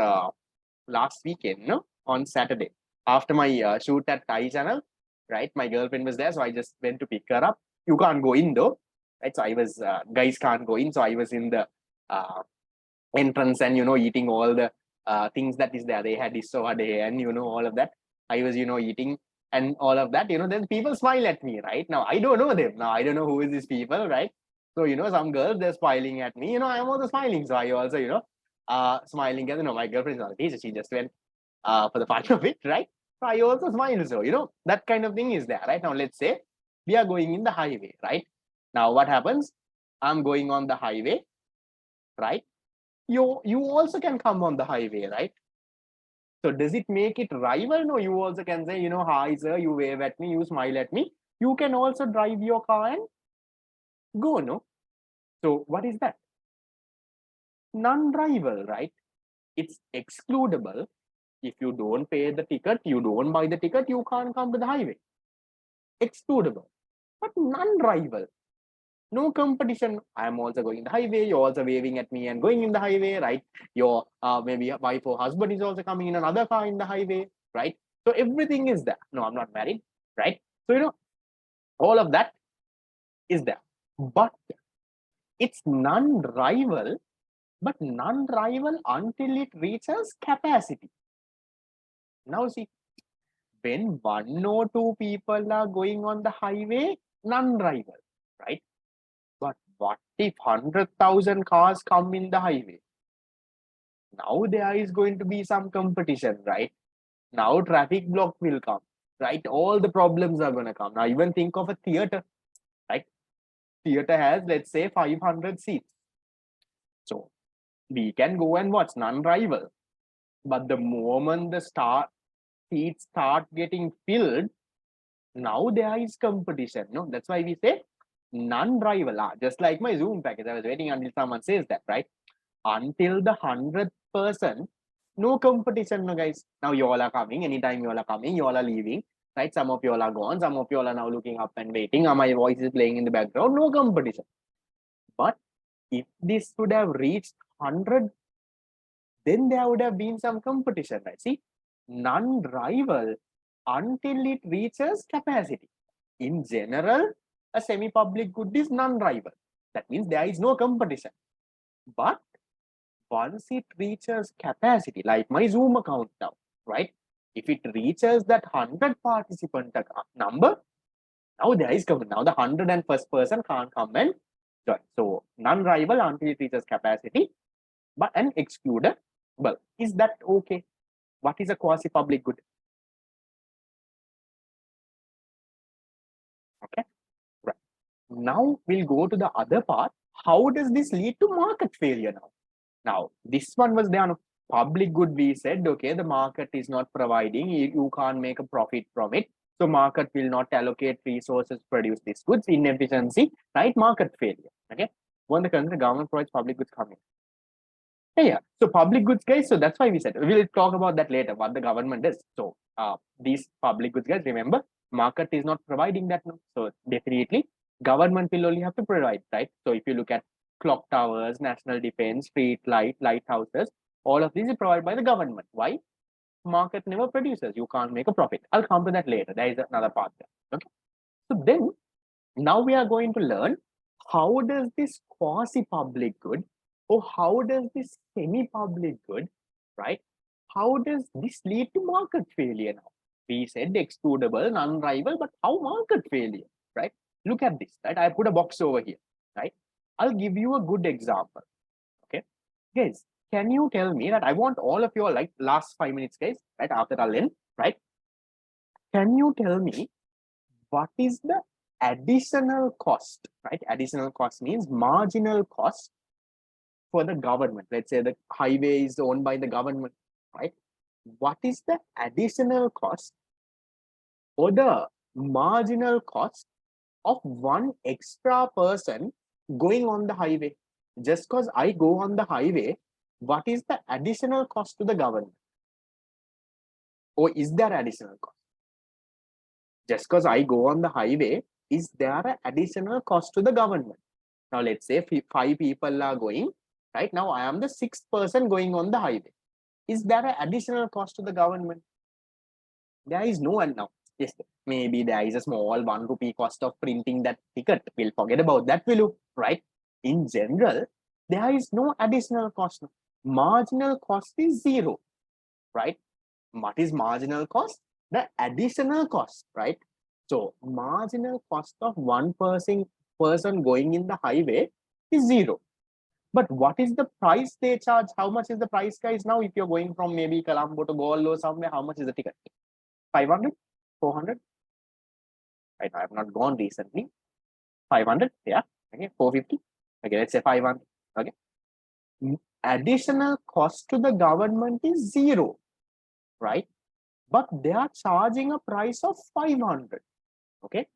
last weekend, on Saturday. After my shoot at Thai channel, right? My girlfriend was there, so I just went to pick her up. You can't go in though, right? So I was, guys can't go in, so I was in the entrance and, eating all the things that is there. They had this so day and, all of that. I was, eating and all of that, then people smile at me, right? Now, I don't know them. Now, I don't know who is these people, right? So, some girls, they're smiling at me, I'm also smiling. So I also, smiling at, my girlfriend's not a teacher. She just went for the fun of it, right? So I also smile. So, that kind of thing is there, right? Now, let's say we are going in the highway, right? Now, what happens? I'm going on the highway, right? You also can come on the highway, right? So does it make it rival? No, you also can say, hi, sir, you wave at me, you smile at me. You can also drive your car and go, no? So what is that? Non-rival, right? It's excludable. If you don't pay the ticket, you don't buy the ticket, you can't come to the highway. Excludable, but non-rival. No competition. I am also going the highway. You're also waving at me and going in the highway, right? Your maybe wife or husband is also coming in another car in the highway, right? So everything is there. No, I'm not married, right? So all of that is there, but it's non-rival, but non-rival until it reaches capacity. Now see, when one or two people are going on the highway, non-rival, right? But what if 100,000 cars come in the highway? Now there is going to be some competition, right? Now traffic block will come, right? All the problems are going to come. Now even think of a theater, right? Theater has, let's say, 500 seats. So we can go and watch, non-rival. But the moment the seats start getting filled, now there is competition. No, that's why we say non-rival. Just like my Zoom package, I was waiting until someone says that, right? Until the 100th person, no competition, no guys. Now you all are coming, anytime you all are coming, you all are leaving, right? Some of you all are gone, some of you all are now looking up and waiting. My voice is playing in the background, no competition. But if this would have reached 100, then there would have been some competition, right? See, non-rival until it reaches capacity. In general, a semi-public good is non-rival. That means there is no competition. But once it reaches capacity, like my Zoom account now, right? If it reaches that 100 participant number, now there is competition. Now the 101st person can't come and join. So non-rival until it reaches capacity, but an excludable. Is that okay? What is a quasi-public good? Okay, right. Now we'll go to the other part. How does this lead to market failure now? Now, this one was there on public good. We said, okay, the market is not providing, you can't make a profit from it. So market will not allocate resources to produce these goods, inefficiency, right? Market failure. Okay. When the country government provides public goods coming. Yeah. So public goods, guys. So that's why we said we'll talk about that later, what the government does. So these public goods, guys, remember, market is not providing that now. So definitely government will only have to provide, right? So if you look at clock towers, national defense, street light, lighthouses, all of these is provided by the government. Why? Market never produces. You can't make a profit. I'll come to that later. There is another part there. Okay. So then now we are going to learn how does this quasi-public good or how does this semi-public good, right? How does this lead to market failure now? We said excludable, non-rival, but how market failure, right? Look at this, right? I put a box over here, right? I'll give you a good example, okay? Guys, can you tell me that I want all of your like last 5 minutes, guys, right? After I'll end, right? Can you tell me what is the additional cost, right? Additional cost means marginal cost for the government. Let's say the highway is owned by the government, right? What is the additional cost or the marginal cost of one extra person going on the highway? Just because I go on the highway, what is the additional cost to the government? Or is there additional cost? Just because I go on the highway, is there an additional cost to the government? Now, let's say 5 people are going, right? Now, I am the 6th person going on the highway. Is there an additional cost to the government? There is no one now. Yes, maybe there is a small 1 rupee cost of printing that ticket. We'll forget about that, will you? Right? In general, there is no additional cost. Marginal cost is 0, right? What is marginal cost? The additional cost, right? So marginal cost of one person going in the highway is 0. But what is the price they charge? How much is the price, guys? Now, if you're going from maybe Colombo to Goal or somewhere, how much is the ticket? 500, 400? Right, I have not gone recently. 500, yeah. Okay, 450. Okay, let's say 500. Okay. Additional cost to the government is 0, right? But they are charging a price of 500. Okay.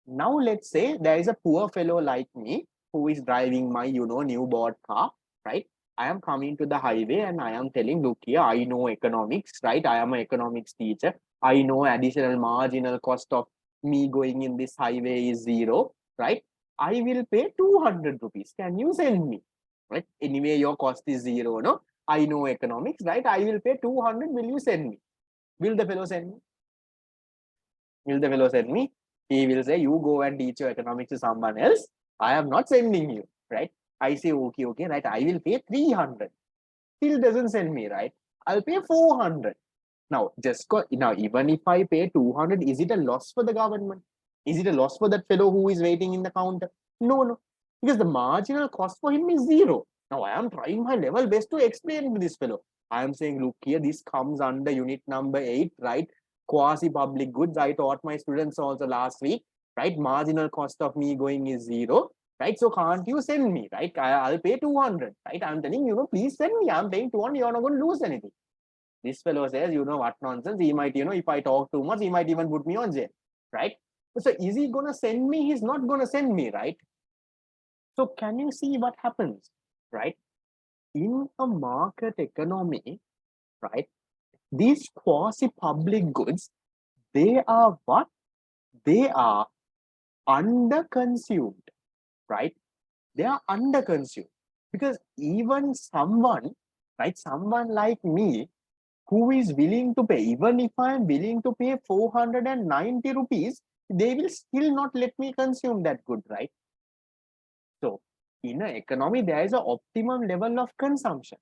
Now let's say there is a poor fellow like me who is driving my, new bought car, right? I am coming to the highway and I am telling, look here, I know economics, right? I am an economics teacher. I know additional marginal cost of me going in this highway is 0, right? I will pay 200 rupees. Can you send me? Right? Anyway, your cost is 0, no? I know economics, right? I will pay 200. Will you send me? Will the fellow send me? Will the fellow send me? He will say, you go and teach your economics to someone else. I am not sending you, right? I say, okay, right? I will pay 300. Still doesn't send me, right? I'll pay 400. Now, even if I pay 200, is it a loss for the government? Is it a loss for that fellow who is waiting in the counter? No. Because the marginal cost for him is 0. Now, I am trying my level best to explain to this fellow. I am saying, look here, this comes under unit number 8, right? Quasi-public goods. I taught my students also last week, right? Marginal cost of me going is 0, right? So can't you send me, right? I'll pay 200, right? I'm telling you, please send me. I'm paying 200. You're not going to lose anything. This fellow says, what nonsense. He might, if I talk too much, he might even put me on jail, right? So is he going to send me? He's not going to send me, right? So can you see what happens, right? In a market economy, right? These quasi-public goods, they are what? They are under-consumed, right? They are under-consumed because even someone, right? Someone like me who is willing to pay, even if I am willing to pay 490 rupees, they will still not let me consume that good, right? So in an economy, there is an optimum level of consumption.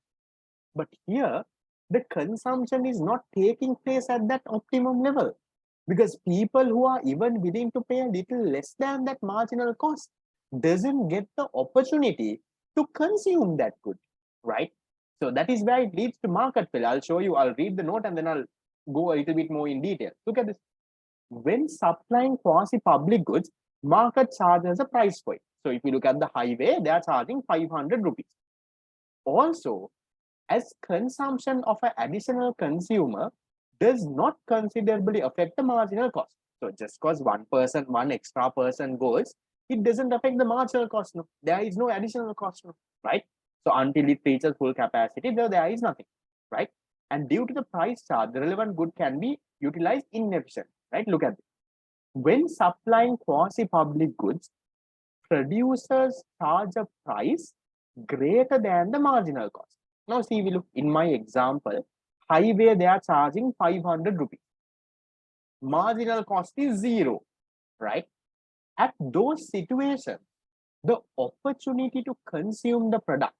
But here, the consumption is not taking place at that optimum level, because people who are even willing to pay a little less than that marginal cost doesn't get the opportunity to consume that good, right? So that is where it leads to market failure. I'll show you, I'll read the note and then I'll go a little bit more in detail. Look at this. When supplying quasi-public goods, market charges a price for it. So if you look at the highway, they are charging 500 rupees. Also, as consumption of an additional consumer does not considerably affect the marginal cost. So just because one extra person goes, it doesn't affect the marginal cost. No, there is no additional cost, no, right? So until it reaches full capacity, there is nothing, right? And due to the price charge, the relevant good can be utilized inefficiently, right? Look at this. When supplying quasi-public goods, producers charge a price greater than the marginal cost. Now see, we look in my example, highway they are charging 500 rupees. Marginal cost is 0, right? At those situations, the opportunity to consume the product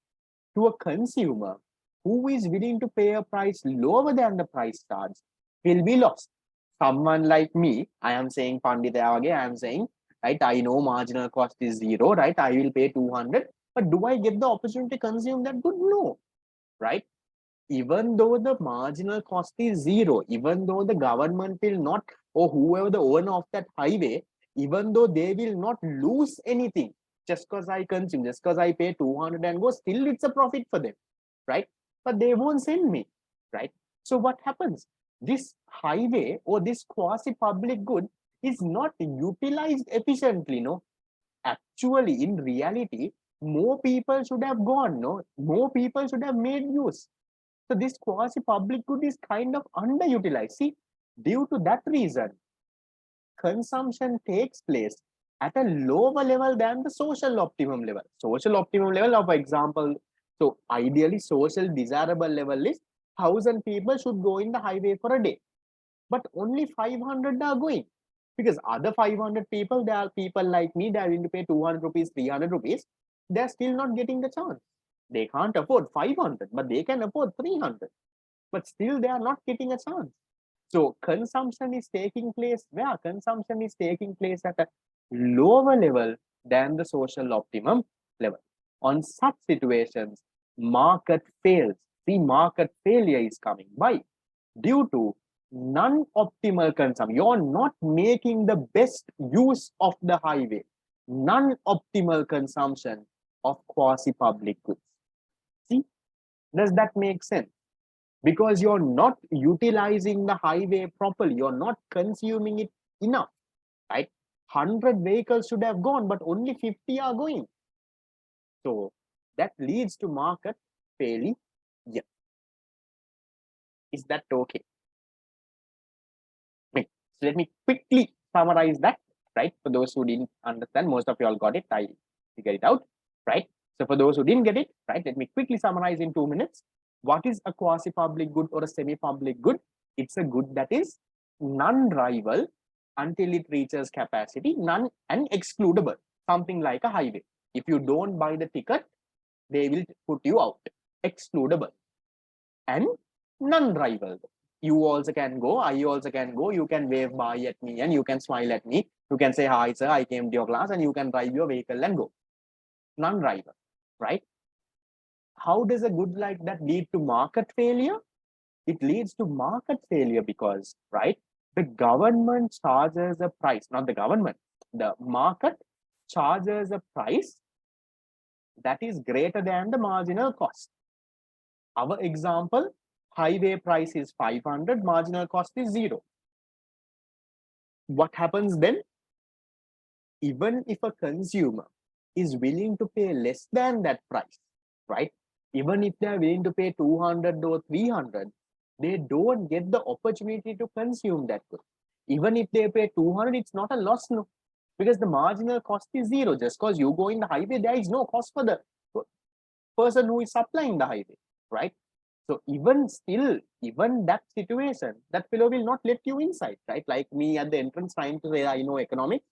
to a consumer who is willing to pay a price lower than the price charge will be lost. Someone like me, I am saying Panditayage, I am saying, right, I know marginal cost is 0, right? I will pay 200, but do I get the opportunity to consume that good? No, right? Even though the marginal cost is 0, even though the government will not, or whoever the owner of that highway, even though they will not lose anything just because I consume, just because I pay 200 and go, still it's a profit for them, right? But they won't send me, right? So what happens? This highway or this quasi-public good is not utilized efficiently, no? Actually, in reality, more people should have gone, no? More people should have made use. So this quasi-public good is kind of underutilized. See, due to that reason, consumption takes place at a lower level than the social optimum level. Social optimum level, of example, so ideally social desirable level is 1,000 people should go in the highway for a day, but only 500 are going, because other 500 people, there are people like me, they are going to pay 200 rupees, 300 rupees, they're still not getting the chance. They can't afford 500, but they can afford 300, but still they are not getting a chance. So consumption is taking place where? Consumption is taking place at a lower level than the social optimum level. On such situations, market fails. See, market failure is coming. Why? Due to non-optimal consumption. You're not making the best use of the highway. Non-optimal consumption of quasi-public goods. See, does that make sense? Because you're not utilizing the highway properly, you're not consuming it enough, right? 100 vehicles should have gone, but only 50 are going. So that leads to market failure. Yeah. Is that okay? So let me quickly summarize that, right? For those who didn't understand, most of you all got it, I figured it out, right? So for those who didn't get it, right, let me quickly summarize in 2 minutes. What is a quasi-public good or a semi-public good? It's a good that is non-rival until it reaches capacity, non and excludable, something like a highway. If you don't buy the ticket, they will put you out. Excludable and non-rival. You also can go, I also can go, you can wave bye at me and you can smile at me. You can say, hi sir, I came to your class, and you can drive your vehicle and go. Non-rival, right? How does a good like that lead to market failure? It leads to market failure because, right, the government charges a price, not the government, the market charges a price that is greater than the marginal cost. Our example, highway price is 500, marginal cost is 0. What happens then? Even if a consumer is willing to pay less than that price, right? Even if they are willing to pay 200 or 300, they don't get the opportunity to consume that good. Even if they pay 200, it's not a loss, no, because the marginal cost is 0. Just because you go in the highway, there is no cost for the person who is supplying the highway, right? So even still, even that situation, that fellow will not let you inside, right? Like me at the entrance trying to say I know economics,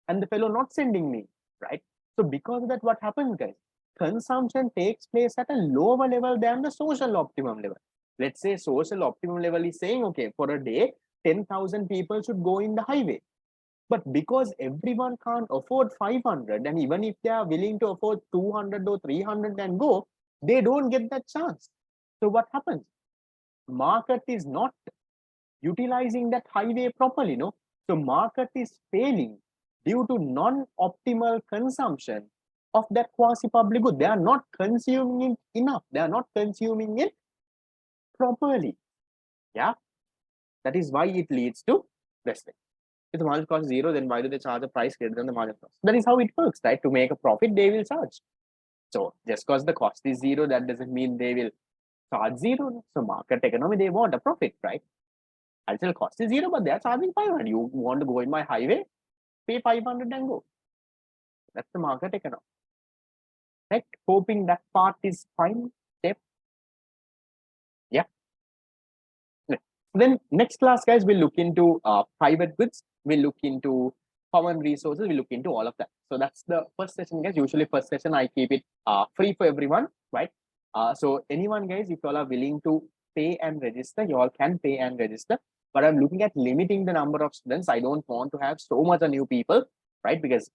and the fellow not sending me, right? So because of that, what happens, guys? Consumption takes place at a lower level than the social optimum level. Let's say social optimum level is saying, okay, for a day, 10,000 people should go in the highway. But because everyone can't afford 500, and even if they are willing to afford 200 or 300 and go, they don't get that chance. So what happens? Market is not utilizing that highway properly, no? So market is failing due to non-optimal consumption of that quasi-public good. They are not consuming it enough. They are not consuming it properly. Yeah, that is why it leads to restless. If the margin cost is zero, then why do they charge a price greater than the margin cost? That is how it works, right? To make a profit, they will charge. So just because the cost is zero, that doesn't mean they will charge zero. So market economy, they want a profit, right? Actual cost is zero, but they are charging 500. You want to go in my highway, pay 500 and go. That's the market economy. Right? Hoping that part is fine. Step. Yeah. Then next class, guys, we'll look into private goods. We'll look into common resources. We'll look into all of that. So that's the first session, guys. Usually first session, I keep it free for everyone, right? So anyone, guys, if you all are willing to pay and register, you all can pay and register. But I'm looking at limiting the number of students. I don't want to have so much of new people, right? Because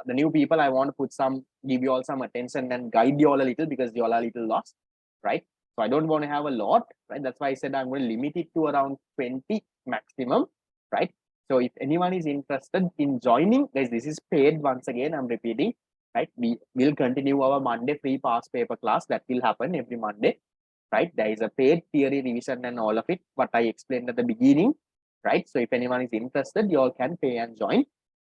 the new people, I want to put some, give you all some attention and guide you all a little because you all are a little lost, right? So I don't want to have a lot, right? That's why I said I'm going to limit it to around 20 maximum, right? So if anyone is interested in joining, guys, this is paid once again, I'm repeating, right? We will continue our Monday free past paper class that will happen every Monday, right? There is a paid theory revision and all of it, what I explained at the beginning, right? So if anyone is interested, you all can pay and join.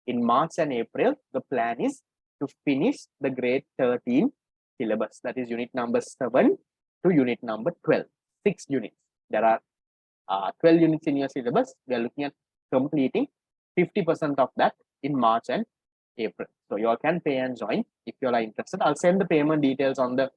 In March and April, the plan is to finish the grade 13 syllabus, that is unit number 7 to unit number 12, 6 units. There are 12 units in your syllabus. We are looking at completing 50% of that in March and April. So you all can pay and join if you all are interested. I'll send the payment details on the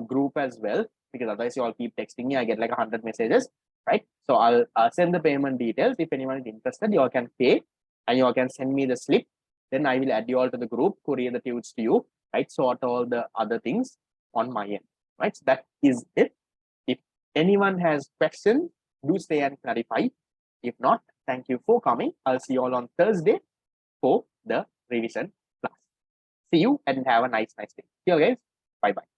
group as well, because otherwise you all keep texting me. I get like 100 messages, right? So I'll send the payment details. If anyone is interested, you all can pay and you all can send me the slip. Then I will add you all to the group, courier the tutes to you, right? Sort all the other things on my end, right? So that is it. If anyone has questions, do stay and clarify. If not, thank you for coming. I'll see you all on Thursday for the revision class. See you and have a nice day. See you guys. Bye bye.